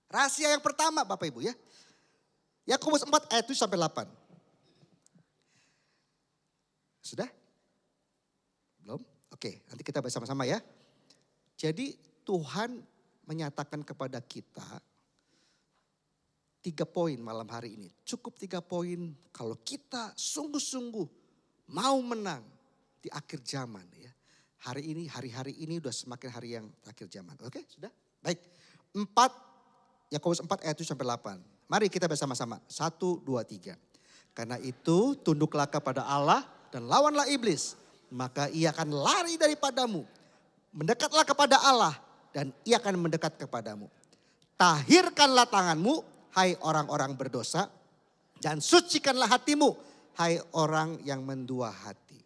Rahasia yang pertama Bapak Ibu ya. Yakobus 4 ayat 7 sampai 8. Sudah? Belum? Oke, nanti kita baca sama-sama ya. Jadi Tuhan menyatakan kepada kita 3 poin malam hari ini. Cukup 3 poin kalau kita sungguh-sungguh mau menang di akhir zaman ya. Hari ini, hari-hari ini udah semakin hari yang akhir zaman. Oke, sudah? Baik. Yakobus 4 ayat 7 sampai 8. Mari kita bersama-sama. 1, 2, 3. Karena itu tunduklah kepada Allah dan lawanlah iblis. Maka ia akan lari daripadamu. Mendekatlah kepada Allah dan ia akan mendekat kepadamu. Tahirkanlah tanganmu, hai orang-orang berdosa. Dan sucikanlah hatimu, hai orang yang mendua hati.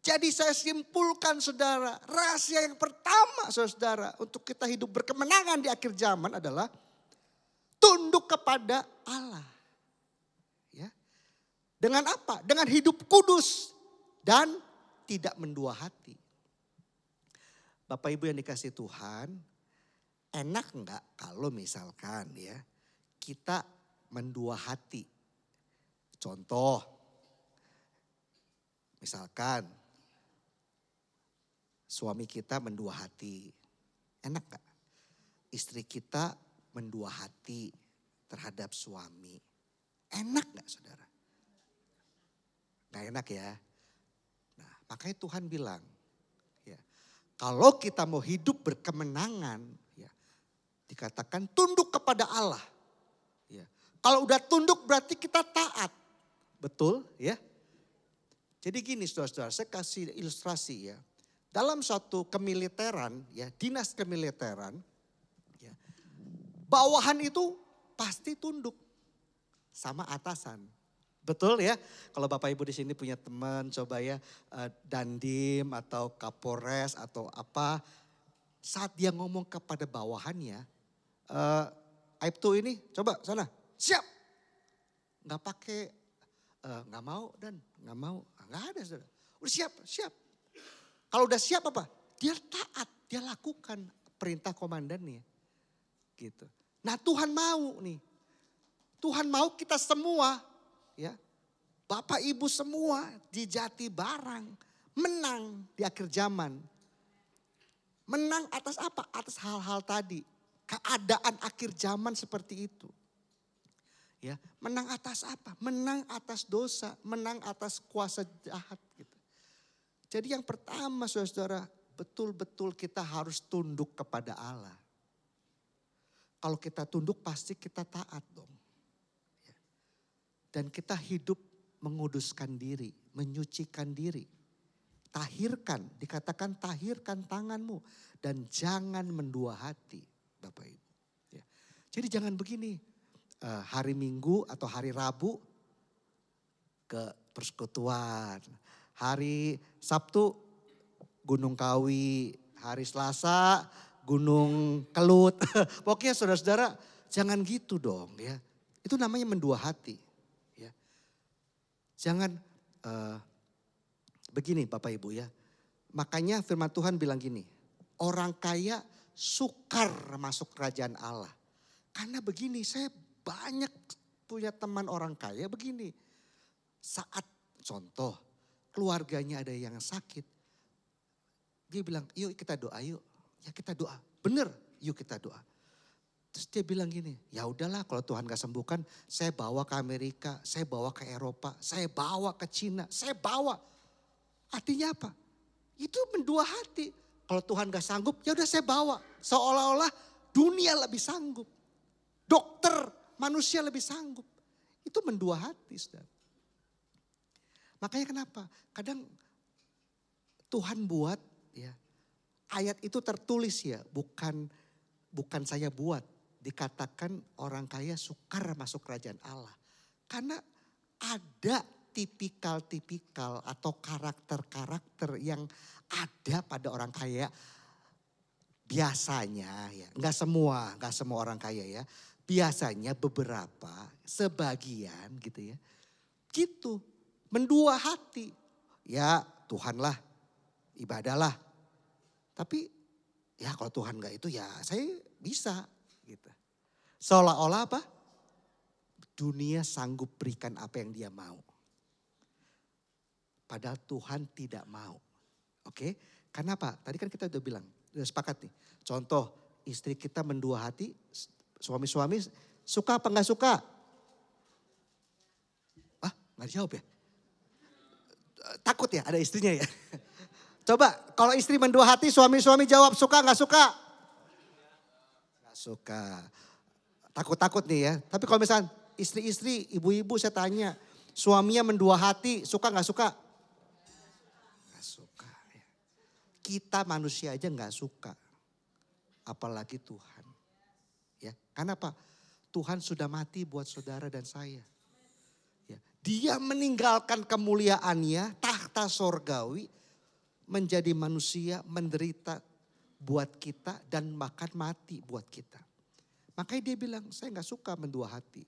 Jadi saya simpulkan saudara, rahasia yang pertama saudara untuk kita hidup berkemenangan di akhir zaman adalah tunduk kepada Allah. Ya. Dengan apa? Dengan hidup kudus dan tidak mendua hati. Bapak Ibu yang dikasih Tuhan, enak enggak kalau misalkan ya kita mendua hati. Contoh, misalkan suami kita mendua hati. Enak gak? Istri kita mendua hati terhadap suami. Enak gak saudara? Gak enak ya. Nah makanya Tuhan bilang. Ya, kalau kita mau hidup berkemenangan. Ya, dikatakan tunduk kepada Allah. Ya, kalau udah tunduk berarti kita taat. Betul ya. Jadi gini saudara-saudara, saya kasih ilustrasi ya. Dalam suatu kemiliteran, ya dinas kemiliteran, ya, bawahan itu pasti tunduk sama atasan. Betul ya? Kalau Bapak Ibu di sini punya teman, coba ya dandim atau kapolres atau apa, saat dia ngomong kepada bawahannya, Aibtu ini, coba sana, siap, nggak pakai, nggak mau dan nggak mau, nggak ada saudara. Udah siap, siap. Kalau udah siap apa? Dia taat, dia lakukan perintah komandannya. Gitu. Nah Tuhan mau nih. Tuhan mau kita semua ya. Bapak Ibu semua di Jati Barang menang di akhir zaman. Menang atas apa? Atas hal-hal tadi. Keadaan akhir zaman seperti itu. Ya, menang atas apa? Menang atas dosa, menang atas kuasa jahat gitu. Jadi yang pertama saudara, betul-betul kita harus tunduk kepada Allah. Kalau kita tunduk pasti kita taat dong. Dan kita hidup menguduskan diri, menyucikan diri. Tahirkan, dikatakan tahirkan tanganmu. Dan jangan mendua hati Bapak Ibu. Ya. Jadi jangan begini, hari Minggu atau hari Rabu ke persekutuan. Hari Sabtu Gunung Kawi, hari Selasa Gunung Kelut. Pokoknya saudara-saudara jangan gitu dong ya. Itu namanya mendua hati. Ya. Jangan begini Bapak Ibu ya. Makanya firman Tuhan bilang gini. Orang kaya sukar masuk kerajaan Allah. Karena begini saya banyak punya teman orang kaya begini. Saat contoh. Keluarganya ada yang sakit. Dia bilang, yuk kita doa yuk. Ya kita doa, bener yuk kita doa. Terus dia bilang gini, ya udahlah kalau Tuhan gak sembuhkan, saya bawa ke Amerika, saya bawa ke Eropa, saya bawa ke Cina, saya bawa. Artinya apa? Itu mendua hati. Kalau Tuhan gak sanggup, ya udah saya bawa. Seolah-olah dunia lebih sanggup. Dokter manusia lebih sanggup. Itu mendua hati, saudara. Makanya kenapa? Kadang Tuhan buat ya, ayat itu tertulis ya, bukan saya buat. Dikatakan orang kaya sukar masuk kerajaan Allah. Karena ada tipikal-tipikal atau karakter-karakter yang ada pada orang kaya. Biasanya ya, nggak semua orang kaya ya. Biasanya beberapa, sebagian gitu ya. Gitu, mendua hati. Ya Tuhanlah, ibadahlah. Tapi ya kalau Tuhan nggak itu ya saya bisa. Gitu. Seolah-olah apa? Dunia sanggup berikan apa yang dia mau. Padahal Tuhan tidak mau. Oke? Karena apa? Tadi kan kita udah bilang, udah sepakat nih. Contoh, istri kita mendua hati, suami-suami suka apa nggak suka? Ah, nggak dijawab ya? Takut ya ada istrinya ya? Coba kalau istri mendua hati, suami-suami jawab suka nggak suka? Suka. Takut-takut nih ya. Tapi kalau misalnya istri-istri, ibu-ibu saya tanya. Suaminya mendua hati, suka gak suka? Gak suka. Ya. Kita manusia aja gak suka. Apalagi Tuhan. Ya, karena apa? Tuhan sudah mati buat saudara dan saya. Ya. Dia meninggalkan kemuliaannya, tahta sorgawi. Menjadi manusia, menderita buat kita dan bahkan mati buat kita. Makanya dia bilang, saya gak suka mendua hati.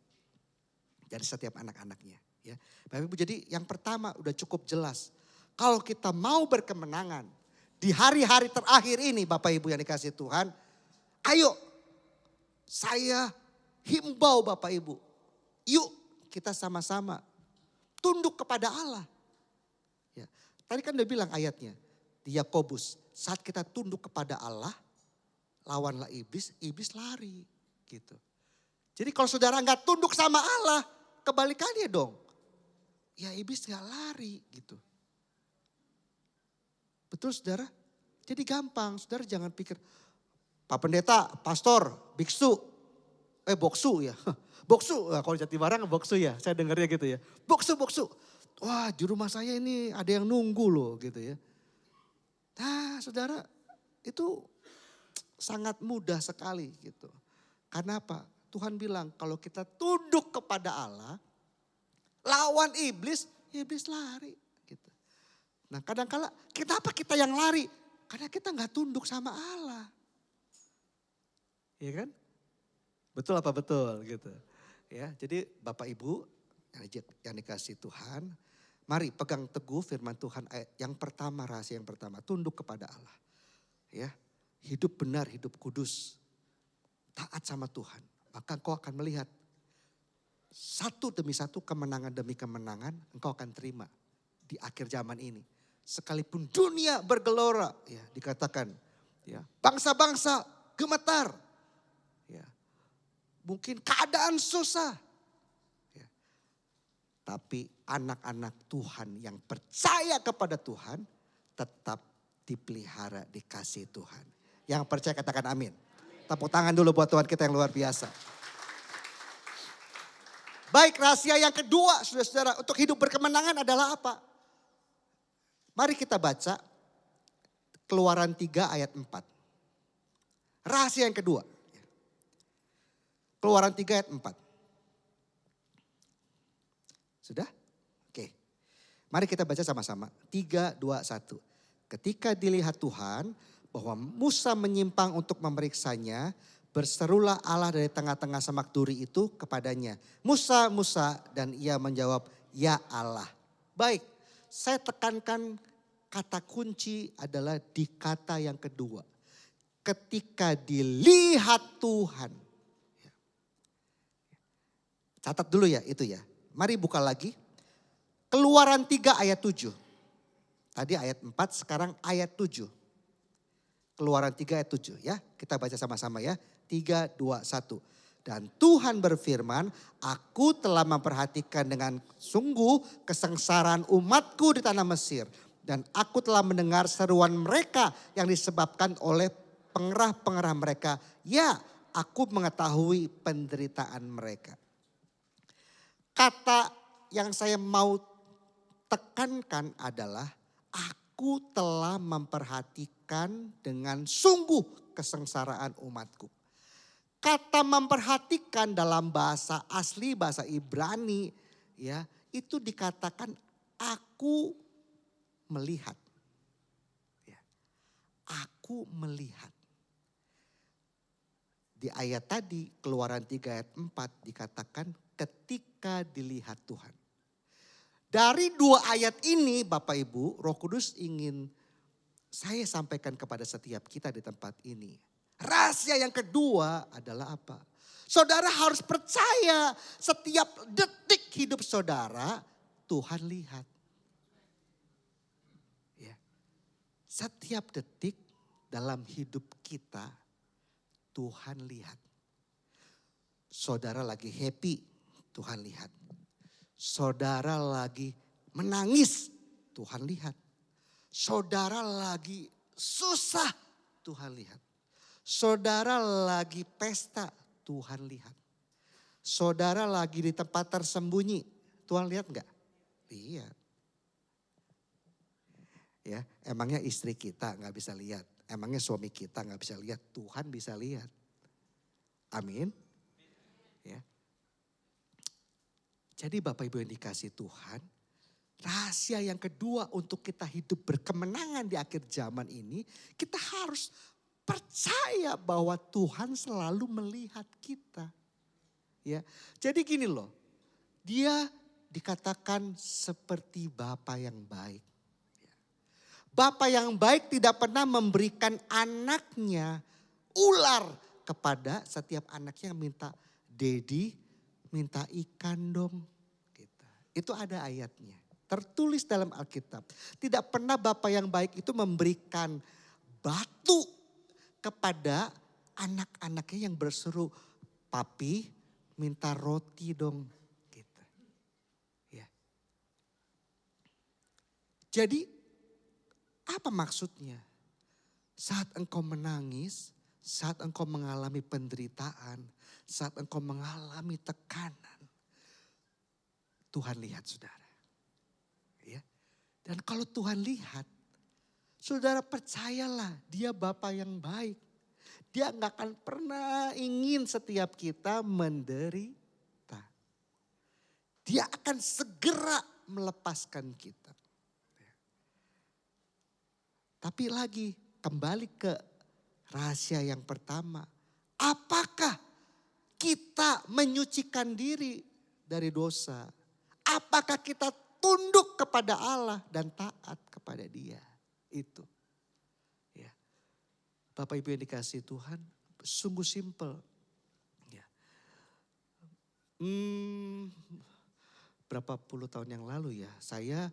Dari setiap anak-anaknya. Ya. Bapak Ibu, jadi yang pertama udah cukup jelas. Kalau kita mau berkemenangan di hari-hari terakhir ini Bapak Ibu yang dikasih Tuhan. Ayo, saya himbau Bapak Ibu. Yuk kita sama-sama tunduk kepada Allah. Ya. Tadi kan udah bilang ayatnya. Di Yakobus. Saat kita tunduk kepada Allah, lawanlah iblis, iblis lari gitu. Jadi kalau saudara nggak tunduk sama Allah, kebalikannya dong. Ya iblis nggak lari gitu. Betul saudara? Jadi gampang, saudara jangan pikir, Pak Pendeta, Pastor, Biksu, Boksu ya. Boksu, kalau Jatibarang Boksu ya, saya dengarnya gitu ya. Boksu. Wah di rumah saya ini ada yang nunggu loh gitu ya. Nah saudara itu sangat mudah sekali gitu. Karena apa? Tuhan bilang kalau kita tunduk kepada Allah, lawan iblis, iblis lari. Gitu. Nah kadang-kala kenapa kita yang lari? Karena kita gak tunduk sama Allah. Iya kan? Betul apa betul gitu. Ya, jadi Bapak Ibu yang dikasih Tuhan, mari pegang teguh firman Tuhan yang pertama, rahasia yang pertama, tunduk kepada Allah. Ya, hidup benar, hidup kudus, taat sama Tuhan. Maka engkau akan melihat satu demi satu, kemenangan demi kemenangan engkau akan terima di akhir zaman ini. Sekalipun dunia bergelora, ya dikatakan, ya bangsa-bangsa gemetar, ya mungkin keadaan susah. Tapi anak-anak Tuhan yang percaya kepada Tuhan tetap dipelihara, dikasih Tuhan. Yang percaya katakan amin. Tepuk tangan dulu buat Tuhan kita yang luar biasa. Baik, rahasia yang kedua saudara-saudara untuk hidup berkemenangan adalah apa? Mari kita baca Keluaran 3 ayat 4. Rahasia yang kedua. Keluaran 3 ayat 4. Sudah? Oke. Mari kita baca sama-sama. 3, 2, 1. Ketika dilihat Tuhan bahwa Musa menyimpang untuk memeriksanya, berserulah Allah dari tengah-tengah semak duri itu kepadanya. Musa, Musa, dan ia menjawab, ya Allah. Baik, saya tekankan kata kunci adalah di kata yang kedua. Ketika dilihat Tuhan. Catat dulu ya itu ya. Mari buka lagi. Keluaran 3 ayat 7. Tadi ayat 4, sekarang ayat 7. Keluaran 3 ayat 7 ya. Kita baca sama-sama ya. 3, 2, 1. Dan Tuhan berfirman, aku telah memperhatikan dengan sungguh kesengsaraan umatku di tanah Mesir. Dan aku telah mendengar seruan mereka yang disebabkan oleh pengerah-pengerah mereka. Ya, aku mengetahui penderitaan mereka. Kata yang saya mau tekankan adalah aku telah memperhatikan dengan sungguh kesengsaraan umatku. Kata memperhatikan dalam bahasa asli, bahasa Ibrani ya, itu dikatakan aku melihat. Ya, aku melihat. Di ayat tadi Keluaran 3 ayat 4 dikatakan ketika dilihat Tuhan. Dari 2 ayat ini Bapak Ibu, Roh Kudus ingin saya sampaikan kepada setiap kita di tempat ini. Rahasia yang kedua adalah apa? Saudara harus percaya setiap detik hidup saudara Tuhan lihat. Ya. Setiap detik dalam hidup kita Tuhan lihat. Saudara lagi happy, Tuhan lihat. Saudara lagi menangis, Tuhan lihat. Saudara lagi susah, Tuhan lihat. Saudara lagi pesta, Tuhan lihat. Saudara lagi di tempat tersembunyi, Tuhan lihat enggak? Lihat. Ya, emangnya istri kita nggak bisa lihat, emangnya suami kita nggak bisa lihat, Tuhan bisa lihat. Amin. Ya. Jadi Bapak Ibu yang dikasih Tuhan, rahasia yang kedua untuk kita hidup berkemenangan di akhir zaman ini, kita harus percaya bahwa Tuhan selalu melihat kita. Ya. Jadi gini loh, dia dikatakan seperti Bapa yang baik. Bapa yang baik tidak pernah memberikan anaknya ular kepada setiap anaknya yang minta, Dedi minta ikan dong. Gitu. Itu ada ayatnya. Tertulis dalam Alkitab. Tidak pernah Bapa yang baik itu memberikan batu kepada anak-anaknya yang berseru, papi minta roti dong. Gitu. Ya. Jadi apa maksudnya? Saat engkau menangis, saat engkau mengalami penderitaan, saat engkau mengalami tekanan, Tuhan lihat saudara. Ya. Dan kalau Tuhan lihat, saudara percayalah dia Bapa yang baik. Dia gak akan pernah ingin setiap kita menderita. Dia akan segera melepaskan kita. Tapi lagi kembali ke rahasia yang pertama. Apakah kita menyucikan diri dari dosa? Apakah kita tunduk kepada Allah dan taat kepada Dia? Itu. Ya. Bapak Ibu yang dikasihi Tuhan, sungguh simpel. Ya. Berapa puluh tahun yang lalu ya, saya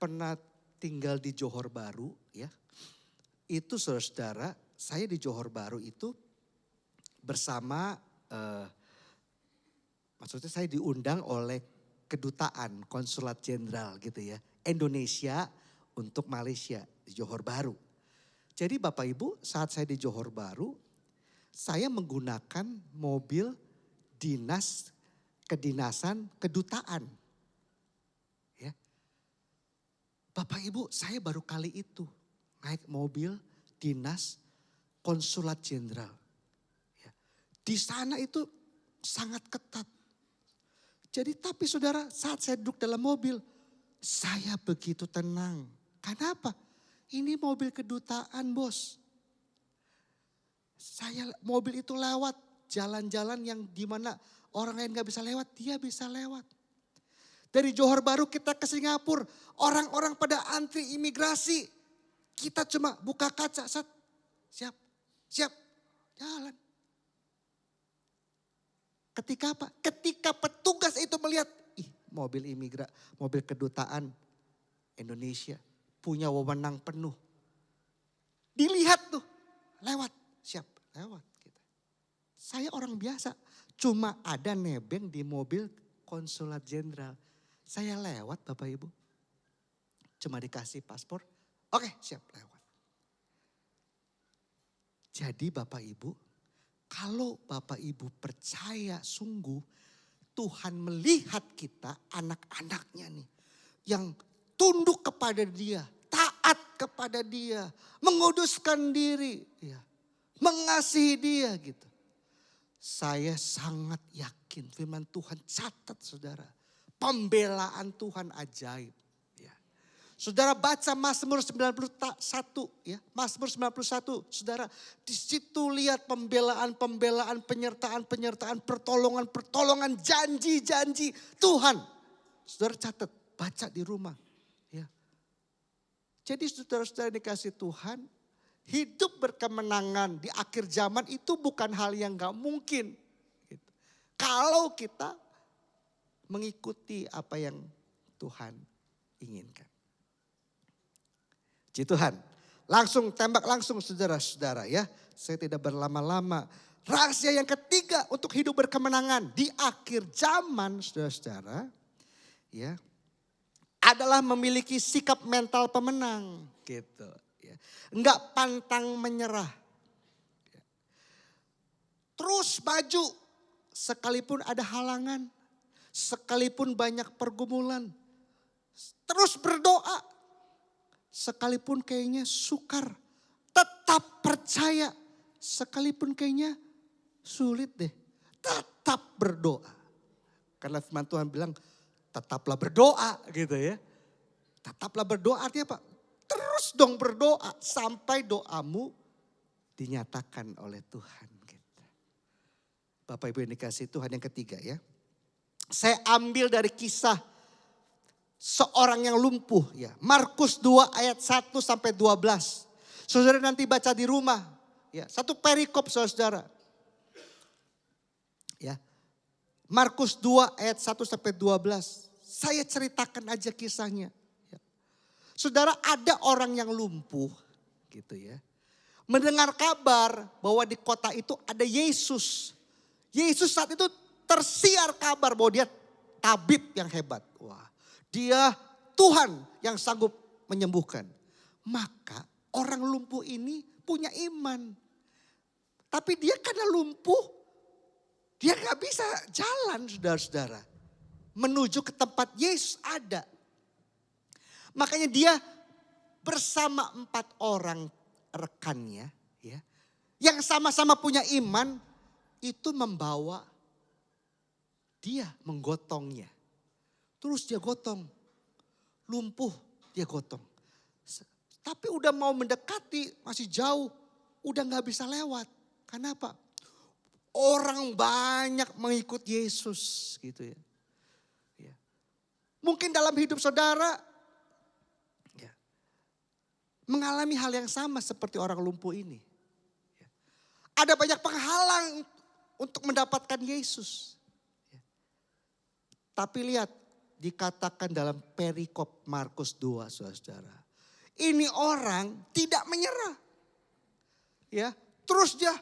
pernah tinggal di Johor Bahru ya. Itu saudara-saudara, saya di Johor Bahru itu bersama, maksudnya saya diundang oleh kedutaan konsulat jenderal gitu ya. Indonesia untuk Malaysia di Johor Bahru. Jadi Bapak Ibu saat saya di Johor Bahru, saya menggunakan mobil dinas kedinasan kedutaan. Bapak Ibu saya baru kali itu naik mobil dinas konsulat jenderal. Ya. Di sana itu sangat ketat. Jadi tapi saudara saat saya duduk dalam mobil saya begitu tenang. Kenapa? Ini mobil kedutaan bos. Mobil itu lewat jalan-jalan yang dimana orang lain gak bisa lewat, dia bisa lewat. Dari Johor Bahru kita ke Singapura, orang-orang pada antri imigrasi. Kita cuma buka kaca, set, siap, jalan. Ketika apa? Ketika petugas itu melihat, mobil kedutaan Indonesia punya wewenang penuh. Dilihat tuh, lewat, siap, lewat. Gitu. Saya orang biasa, cuma ada nebeng di mobil konsulat jenderal. Saya lewat Bapak Ibu, cuma dikasih paspor, oke siap lewat. Jadi Bapak Ibu, kalau Bapak Ibu percaya sungguh Tuhan melihat kita anak-anaknya nih. Yang tunduk kepada dia, taat kepada dia, menguduskan diri, ya, mengasihi dia gitu. Saya sangat yakin firman Tuhan catat saudara. Pembelaan Tuhan ajaib. Saudara baca Mazmur 91 ya, Mazmur 91, saudara di situ lihat pembelaan, penyertaan, pertolongan, janji Tuhan. Saudara catat, baca di rumah ya. Jadi saudara-saudara dikasih Tuhan, hidup berkemenangan di akhir zaman itu bukan hal yang gak mungkin. Gitu. Kalau kita mengikuti apa yang Tuhan inginkan. Puji Tuhan. Langsung tembak langsung saudara-saudara ya. Saya tidak berlama-lama. Rahasia yang ketiga untuk hidup berkemenangan di akhir zaman saudara-saudara. Ya, adalah memiliki sikap mental pemenang. Gitu. Ya. Enggak pantang menyerah. Ya. Terus maju sekalipun ada halangan. Sekalipun banyak pergumulan. Terus berdoa. Sekalipun kayaknya sukar, tetap percaya. Sekalipun kayaknya sulit deh, tetap berdoa. Karena firman Tuhan bilang, tetaplah berdoa gitu ya. Tetaplah berdoa artinya apa? Terus dong berdoa sampai doamu dinyatakan oleh Tuhan. Gitu. Bapak Ibu yang dikasih Tuhan yang ketiga ya. Saya ambil dari kisah seorang yang lumpuh ya. Markus 2 ayat 1 sampai 12. Saudara nanti baca di rumah ya. Satu perikop saudara. Ya. Markus 2 ayat 1 sampai 12. Saya ceritakan aja kisahnya. Ya. Saudara ada orang yang lumpuh gitu ya. Mendengar kabar bahwa di kota itu ada Yesus. Yesus saat itu tersiar kabar bahwa dia tabib yang hebat. Wah. Dia Tuhan yang sanggup menyembuhkan. Maka orang lumpuh ini punya iman. Tapi dia karena lumpuh, dia gak bisa jalan saudara-saudara. Menuju ke tempat Yesus ada. Makanya dia bersama 4 orang rekannya. Ya, yang sama-sama punya iman, itu membawa dia, menggotongnya. Terus dia gotong, lumpuh dia gotong. Tapi udah mau mendekati masih jauh, udah gak bisa lewat. Kenapa? Orang banyak mengikut Yesus gitu ya. Mungkin dalam hidup saudara ya, mengalami hal yang sama seperti orang lumpuh ini. Ada banyak penghalang untuk mendapatkan Yesus. Tapi lihat, dikatakan dalam perikop Markus 2 saudara. Ini orang tidak menyerah. Ya, terus dia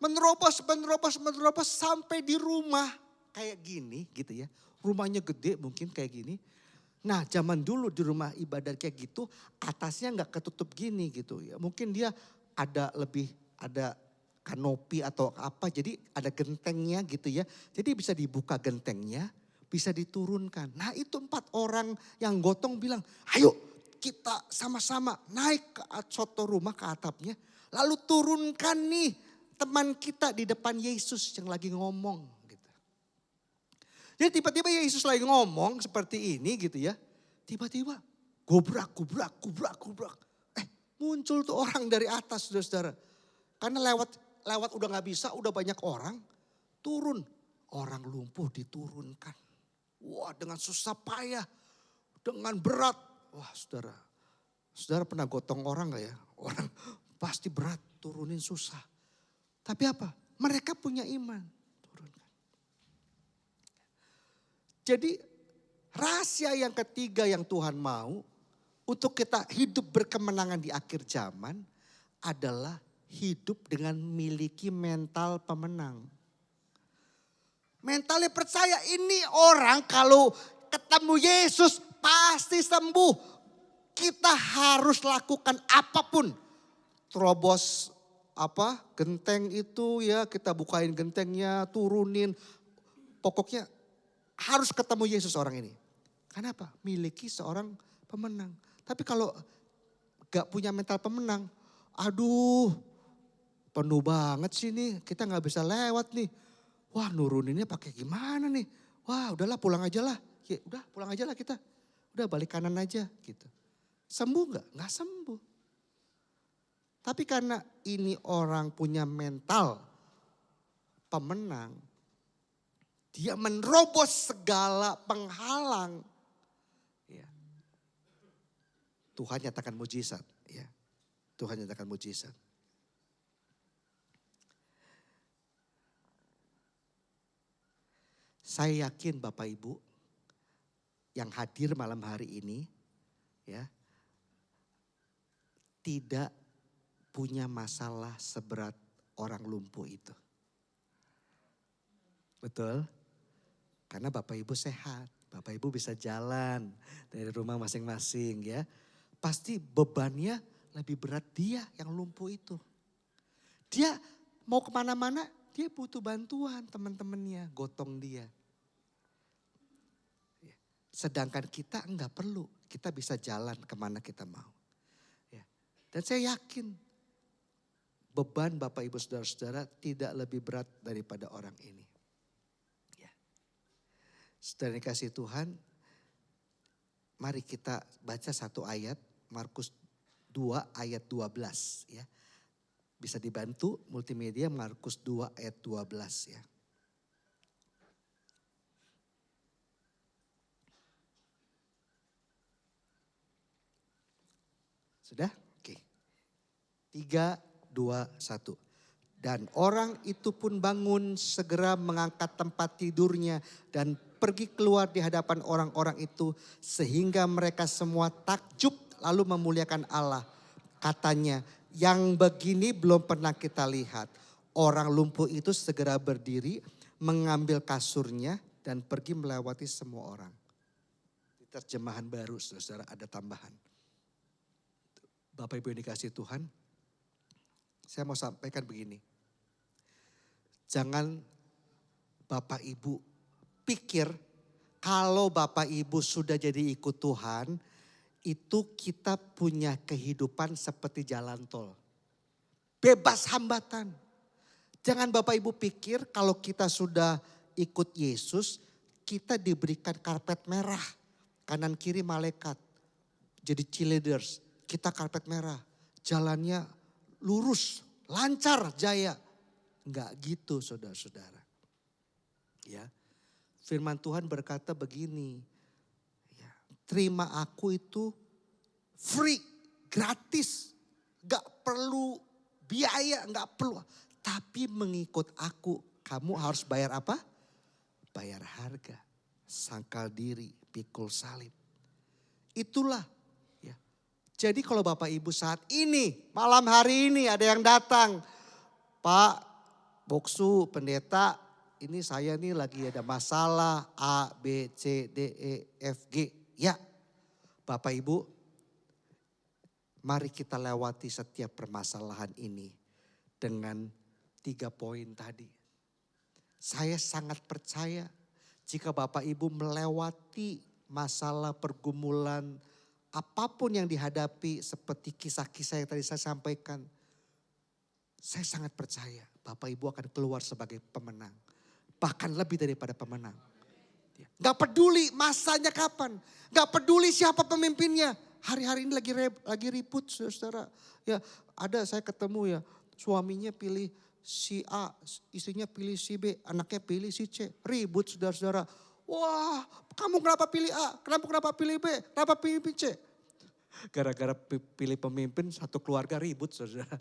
menerobos sampai di rumah kayak gini gitu ya. Rumahnya gede mungkin kayak gini. Nah zaman dulu di rumah ibadat kayak gitu atasnya nggak ketutup gini gitu ya. Mungkin dia ada kanopi atau apa, jadi ada gentengnya gitu ya. Jadi bisa dibuka gentengnya. Bisa diturunkan. Nah itu 4 orang yang gotong bilang, ayo kita sama-sama naik ke soto rumah ke atapnya. Lalu turunkan nih teman kita di depan Yesus yang lagi ngomong. Gitu. Jadi tiba-tiba Yesus lagi ngomong seperti ini gitu ya. Tiba-tiba gobrak. Muncul tuh orang dari atas saudara-saudara. Karena lewat udah gak bisa, udah banyak orang. Turun, orang lumpuh diturunkan. Wah dengan susah payah, dengan berat. Wah saudara pernah gotong orang gak ya? Orang pasti berat, turunin susah. Tapi apa? Mereka punya iman. Turunkan. Jadi rahasia yang ketiga yang Tuhan mau untuk kita hidup berkemenangan di akhir zaman adalah hidup dengan miliki mental pemenang. Mentalnya percaya ini orang kalau ketemu Yesus pasti sembuh. Kita harus lakukan apapun. Terobos genteng itu ya, kita bukain gentengnya, turunin. Pokoknya harus ketemu Yesus orang ini. Kenapa? Miliki seorang pemenang. Tapi kalau gak punya mental pemenang, aduh penuh banget sih nih, kita gak bisa lewat nih. Wah nuruninnya pakai gimana nih? Wah udahlah pulang aja lah. Ya, udah pulang aja lah kita. Udah balik kanan aja gitu. Sembuh gak? Gak sembuh. Tapi karena ini orang punya mental pemenang. Dia menerobos segala penghalang. Ya. Tuhan nyatakan mujizat. Ya. Tuhan nyatakan mujizat. Saya yakin Bapak Ibu yang hadir malam hari ini ya tidak punya masalah seberat orang lumpuh itu. Betul? Karena Bapak Ibu sehat, Bapak Ibu bisa jalan dari rumah masing-masing ya. Pasti bebannya lebih berat dia yang lumpuh itu. Dia mau kemana-mana dia butuh bantuan teman-temannya, gotong dia. Sedangkan kita enggak perlu, kita bisa jalan kemana kita mau. Ya. Dan saya yakin beban Bapak Ibu Saudara-saudara tidak lebih berat daripada orang ini. Ya. Saudara dikasih Tuhan, mari kita baca satu ayat, Markus 2 ayat 12 ya. Bisa dibantu multimedia Markus 2 ayat 12 ya. Sudah? Oke. 3, 2, 1. Dan orang itu pun bangun segera mengangkat tempat tidurnya dan pergi keluar di hadapan orang-orang itu sehingga mereka semua takjub lalu memuliakan Allah. Katanya, yang begini belum pernah kita lihat. Orang lumpuh itu segera berdiri, mengambil kasurnya dan pergi melewati semua orang. Di terjemahan baru saudara ada tambahan. Bapak Ibu yang dikasih Tuhan, saya mau sampaikan begini. Jangan Bapak Ibu pikir kalau Bapak Ibu sudah jadi ikut Tuhan, itu kita punya kehidupan seperti jalan tol. Bebas hambatan. Jangan Bapak Ibu pikir kalau kita sudah ikut Yesus, kita diberikan karpet merah. Kanan kiri malaikat. Jadi cheerleaders, kita karpet merah. Jalannya lurus, lancar, jaya. Enggak gitu saudara-saudara. Ya. Firman Tuhan berkata begini. Terima aku itu free, gratis. Gak perlu biaya, gak perlu. Tapi mengikut aku, kamu harus bayar apa? Bayar harga, sangkal diri, pikul salib. Itulah. Ya. Jadi kalau Bapak Ibu saat ini, malam hari ini ada yang datang. Pak, Boksu, pendeta, ini saya nih lagi ada masalah A, B, C, D, E, F, G. Ya, Bapak Ibu, mari kita lewati setiap permasalahan ini dengan 3 poin tadi. Saya sangat percaya jika Bapak Ibu melewati masalah pergumulan apapun yang dihadapi seperti kisah-kisah yang tadi saya sampaikan. Saya sangat percaya Bapak Ibu akan keluar sebagai pemenang. Bahkan lebih daripada pemenang. Gak peduli masanya kapan. Gak peduli siapa pemimpinnya. Hari-hari ini lagi ribut saudara. Ya ada saya ketemu ya. Suaminya pilih si A. Istrinya pilih si B. Anaknya pilih si C. Ribut saudara-saudara. Wah kamu kenapa pilih A? Kenapa pilih B? Kenapa pilih C? Gara-gara pilih pemimpin satu keluarga ribut saudara.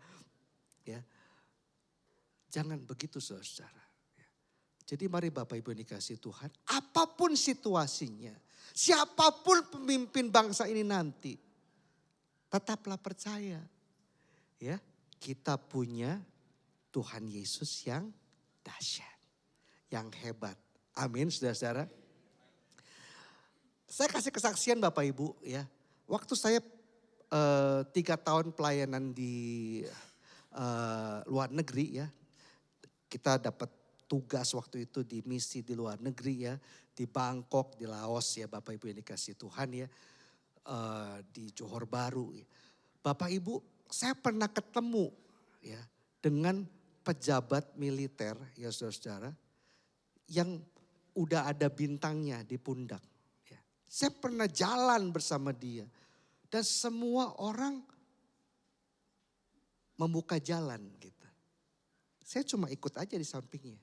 Ya. Jangan begitu saudara. Jadi mari Bapak Ibu yang dikasih Tuhan, apapun situasinya, siapapun pemimpin bangsa ini nanti, tetaplah percaya. Ya, Kita punya Tuhan Yesus yang dahsyat, yang hebat. Amin, saudara-saudara. Saya kasih kesaksian Bapak Ibu ya. Waktu saya 3 tahun pelayanan di luar negeri ya. Kita dapat tugas waktu itu di misi di luar negeri ya. Di Bangkok, di Laos ya Bapak Ibu yang dikasih Tuhan ya. Di Johor Bahru ya. Bapak Ibu, saya pernah ketemu ya dengan pejabat militer ya saudara-saudara yang udah ada bintangnya di pundak. Ya. Saya pernah jalan bersama dia dan semua orang membuka jalan gitu. Saya cuma ikut aja di sampingnya.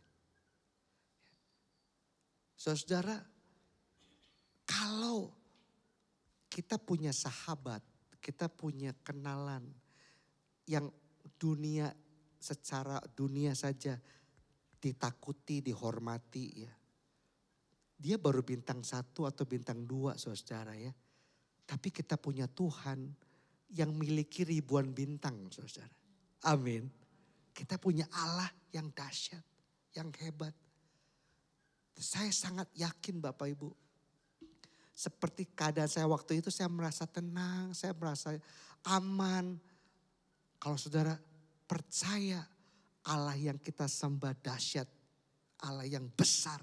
Saudara, kalau kita punya sahabat, kita punya kenalan yang secara dunia saja ditakuti, dihormati ya. Dia baru bintang 1 atau bintang 2 saudara ya. Tapi kita punya Tuhan yang miliki ribuan bintang saudara. Amin. Kita punya Allah yang dahsyat, yang hebat. Saya sangat yakin Bapak Ibu. Seperti keadaan saya waktu itu saya merasa tenang, saya merasa aman. Kalau saudara percaya Allah yang kita sembah dahsyat, Allah yang besar.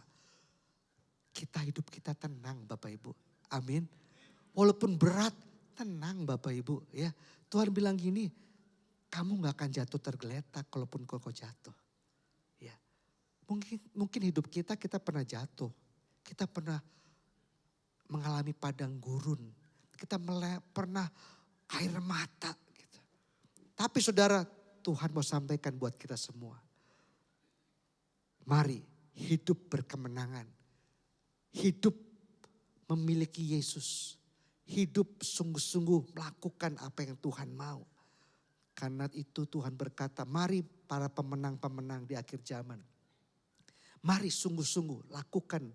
Hidup kita tenang Bapak Ibu. Amin. Walaupun berat, tenang Bapak Ibu ya. Tuhan bilang gini, kamu gak akan jatuh tergeletak kalaupun kau jatuh. Ya. Mungkin hidup kita pernah jatuh. Kita pernah mengalami padang gurun. Kita pernah air mata. Gitu. Tapi saudara, Tuhan mau sampaikan buat kita semua. Mari hidup berkemenangan. Hidup memiliki Yesus. Hidup sungguh-sungguh melakukan apa yang Tuhan mau. Karena itu Tuhan berkata, mari para pemenang-pemenang di akhir zaman. Mari sungguh-sungguh lakukan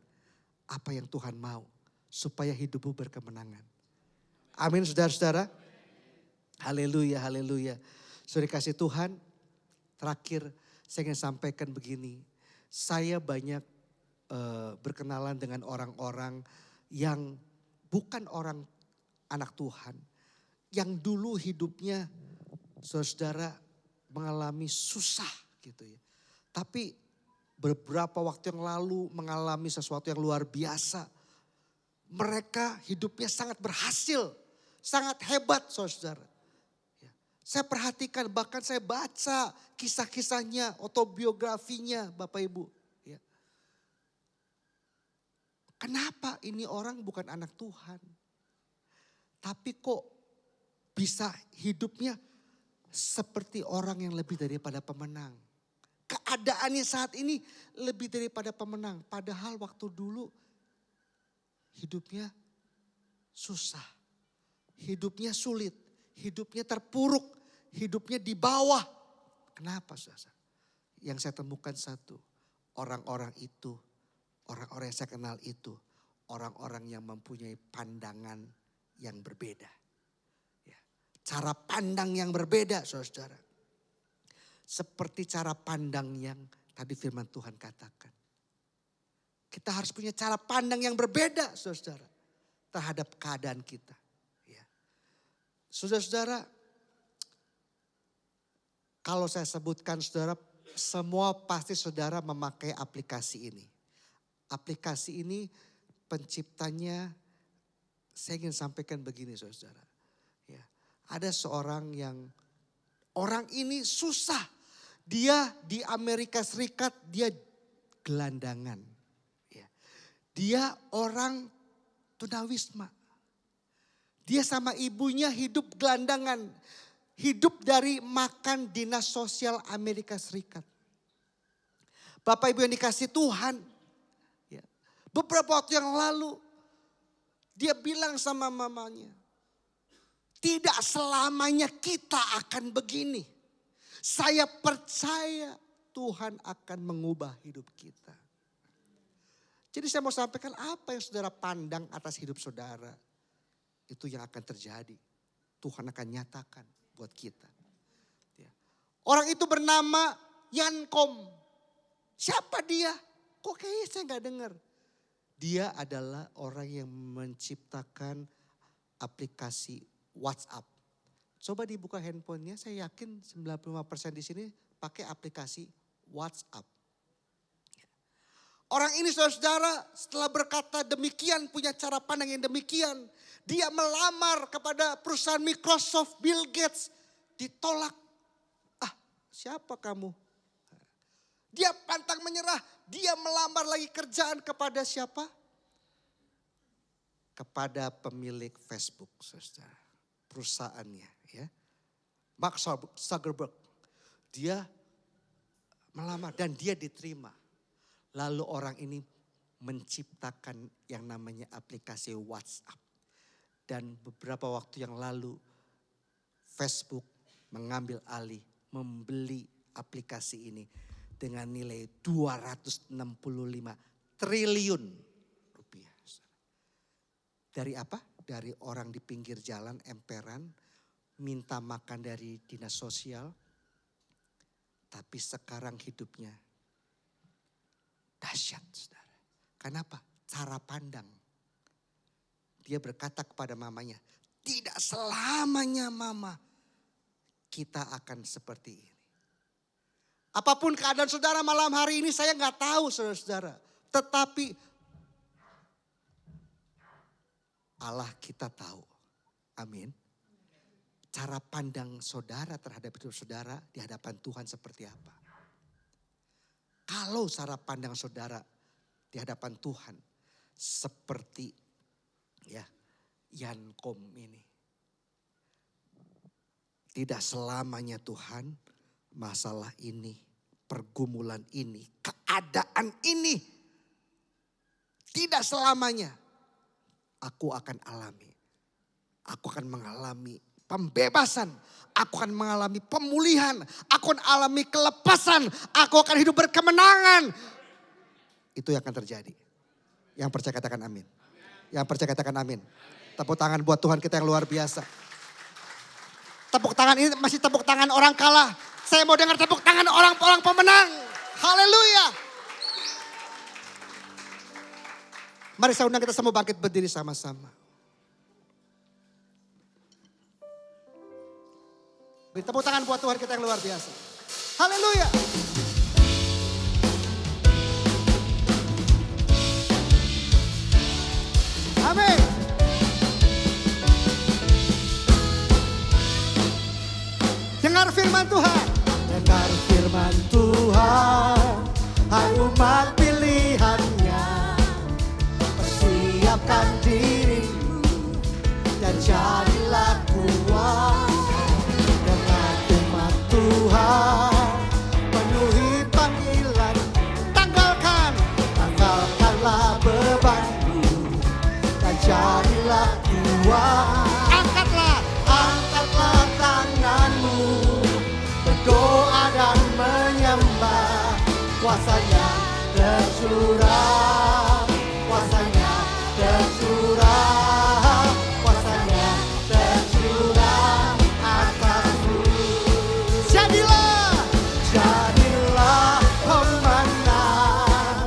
apa yang Tuhan mau. Supaya hidupmu berkemenangan. Amin saudara-saudara. Haleluya, haleluya. Saudara kasih Tuhan, terakhir saya ingin sampaikan begini. Saya banyak berkenalan dengan orang-orang yang bukan orang anak Tuhan. Yang dulu hidupnya saudara mengalami susah gitu ya. Tapi beberapa waktu yang lalu mengalami sesuatu yang luar biasa. Mereka hidupnya sangat berhasil, sangat hebat saudara. Saya perhatikan, bahkan saya baca kisah-kisahnya, autobiografinya Bapak Ibu. Ya. Kenapa ini orang bukan anak Tuhan? Tapi kok bisa hidupnya seperti orang yang lebih daripada pemenang. Keadaannya saat ini lebih daripada pemenang. Padahal waktu dulu hidupnya susah, hidupnya sulit, hidupnya terpuruk, hidupnya di bawah. Kenapa saudara? Yang saya temukan satu, orang-orang itu, orang-orang yang saya kenal itu, orang-orang yang mempunyai pandangan yang berbeda. Ya. Cara pandang yang berbeda saudara. Seperti cara pandang yang tadi firman Tuhan katakan. Kita harus punya cara pandang yang berbeda saudara. Terhadap keadaan kita. Ya. Saudara-saudara, kalau saya sebutkan saudara, semua pasti saudara memakai aplikasi ini. Aplikasi ini penciptanya, saya ingin sampaikan begini saudara. Ya. Ada seorang yang, orang ini susah. Dia di Amerika Serikat, dia gelandangan. Ya. Dia orang tunawisma. Dia sama ibunya hidup gelandangan. Hidup dari makan dinas sosial Amerika Serikat. Bapak Ibu yang dikasih Tuhan. Ya. Beberapa waktu yang lalu. Dia bilang sama mamanya. Tidak selamanya kita akan begini. Saya percaya Tuhan akan mengubah hidup kita. Jadi saya mau sampaikan apa yang saudara pandang atas hidup saudara. Itu yang akan terjadi. Tuhan akan nyatakan buat kita. Ya. Orang itu bernama Yankom. Siapa dia? Kok kayaknya saya nggak dengar. Dia adalah orang yang menciptakan aplikasi WhatsApp. Coba dibuka handphonenya, saya yakin 95% di sini pakai aplikasi WhatsApp. Orang ini saudara-saudara setelah berkata demikian, punya cara pandang yang demikian. Dia melamar kepada perusahaan Microsoft, Bill Gates, ditolak. Ah, siapa kamu? Dia pantang menyerah, dia melamar lagi kerjaan kepada siapa? Kepada pemilik Facebook, saudara. Perusahaannya, ya. Mark Zuckerberg. Dia melamar dan dia diterima. Lalu orang ini menciptakan yang namanya aplikasi WhatsApp. Dan beberapa waktu yang lalu Facebook mengambil alih, membeli aplikasi ini dengan nilai 265 triliun rupiah. Dari apa? Dari orang di pinggir jalan, emperan, minta makan dari dinas sosial. Tapi sekarang hidupnya dahsyat, saudara. Kenapa? Cara pandang. Dia berkata kepada mamanya, tidak selamanya mama kita akan seperti ini. Apapun keadaan saudara malam hari ini saya nggak tahu saudara-saudara. Tetapi Allah kita tahu. Amin. Cara pandang saudara terhadap hidup saudara di hadapan Tuhan seperti apa? Kalau cara pandang saudara di hadapan Tuhan seperti ya Yankom ini. Tidak selamanya Tuhan masalah ini, pergumulan ini, keadaan ini. Tidak selamanya aku akan alami. Aku akan mengalami pembebasan. Aku akan mengalami pemulihan. Aku akan alami kelepasan. Aku akan hidup berkemenangan. Itu yang akan terjadi. Yang percaya katakan amin. Yang percaya katakan amin. Tepuk tangan buat Tuhan kita yang luar biasa. Tepuk tangan ini masih tepuk tangan orang kalah. Saya mau dengar tepuk tangan orang-orang pemenang. Haleluya. Mari saya undang kita semua bangkit berdiri sama-sama. Beri tepuk tangan buat Tuhan kita yang luar biasa. Haleluya. Amin. Dengar firman Tuhan. Dengar firman Tuhan. Hai umat pilihannya. Persiapkan dirimu. Dan jadilah kuat. Dengar firman Tuhan. Penuhi panggilan. Tanggalkanlah bebanmu. Dan jadilah kuat. Angkatlah tanganmu. Berdoa dan menyembah. Kuasanya tercurah. Kuasanya tercurah. Kuasanya tercurah atasmu. Jadilah pemenang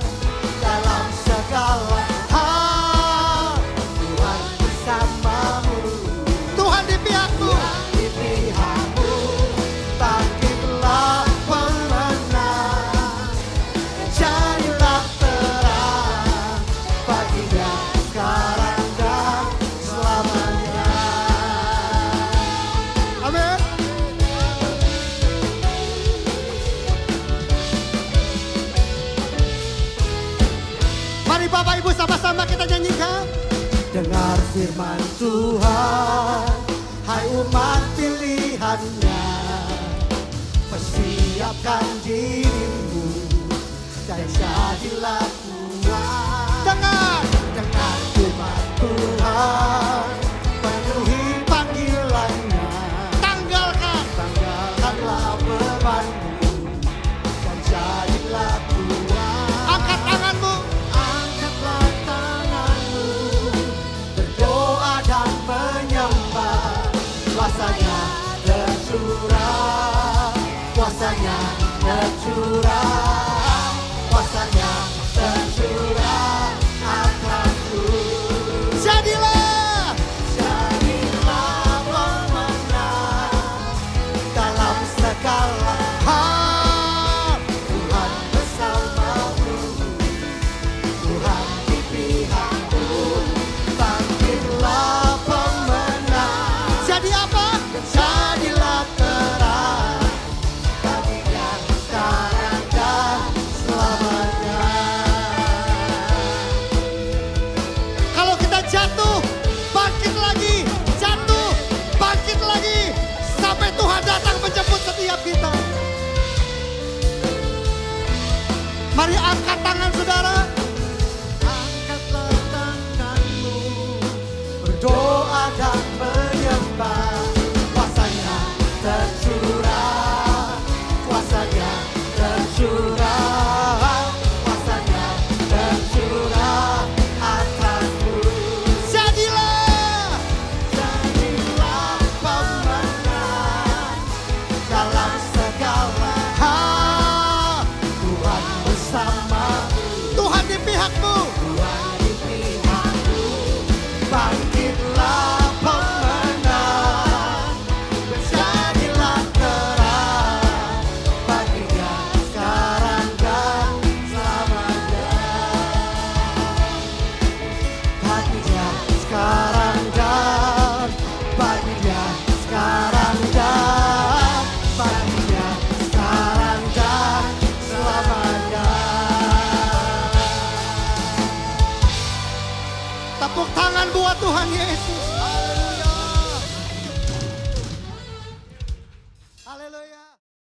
dalam segala hal. Tuhan bersamamu. Tuhan di pihakmu. Di pihakmu. Bangkitlah pemenang. Jadilah terang baginya sekarang dan selamanya. Amin. Mari Bapak Ibu sama-sama kita nyanyikan. Dengar firman Tuhan, hai umat pilihannya. Persiapkan dirimu dan jadilah kuat. Dengar firman Tuhan, penuhi panggilannya. Tanggalkanlah bebanmu dan jadilah kuat. Angkat tanganmu. Angkatlah tanganmu. Berdoa dan menyembah. Kuasanya tercurah. jadilah terang baginya sekarang dan selamanya. Kalau kita jatuh, bangkit lagi, jatuh, bangkit lagi, sampai Tuhan datang menjemput setiap kita. Mari angkat tangan saudara. Angkatlah tanganmu, berdoa dan menyembah. Kuasanya tercurah, kuasanya tercurah, kuasanya tercurah atasmu. Jadilah pemenang dalam segala hal. Tuhan bersama, Tuhan di pihakmu, Tuhan di pihakmu. Bangkitlah pemenang, jadilah terang baginya sekarang dan selamanya. Baginya sekarang dan baginya sekarang dan baginya sekarang dan selamanya. Tepuk tangan buat Tuhan Yesus.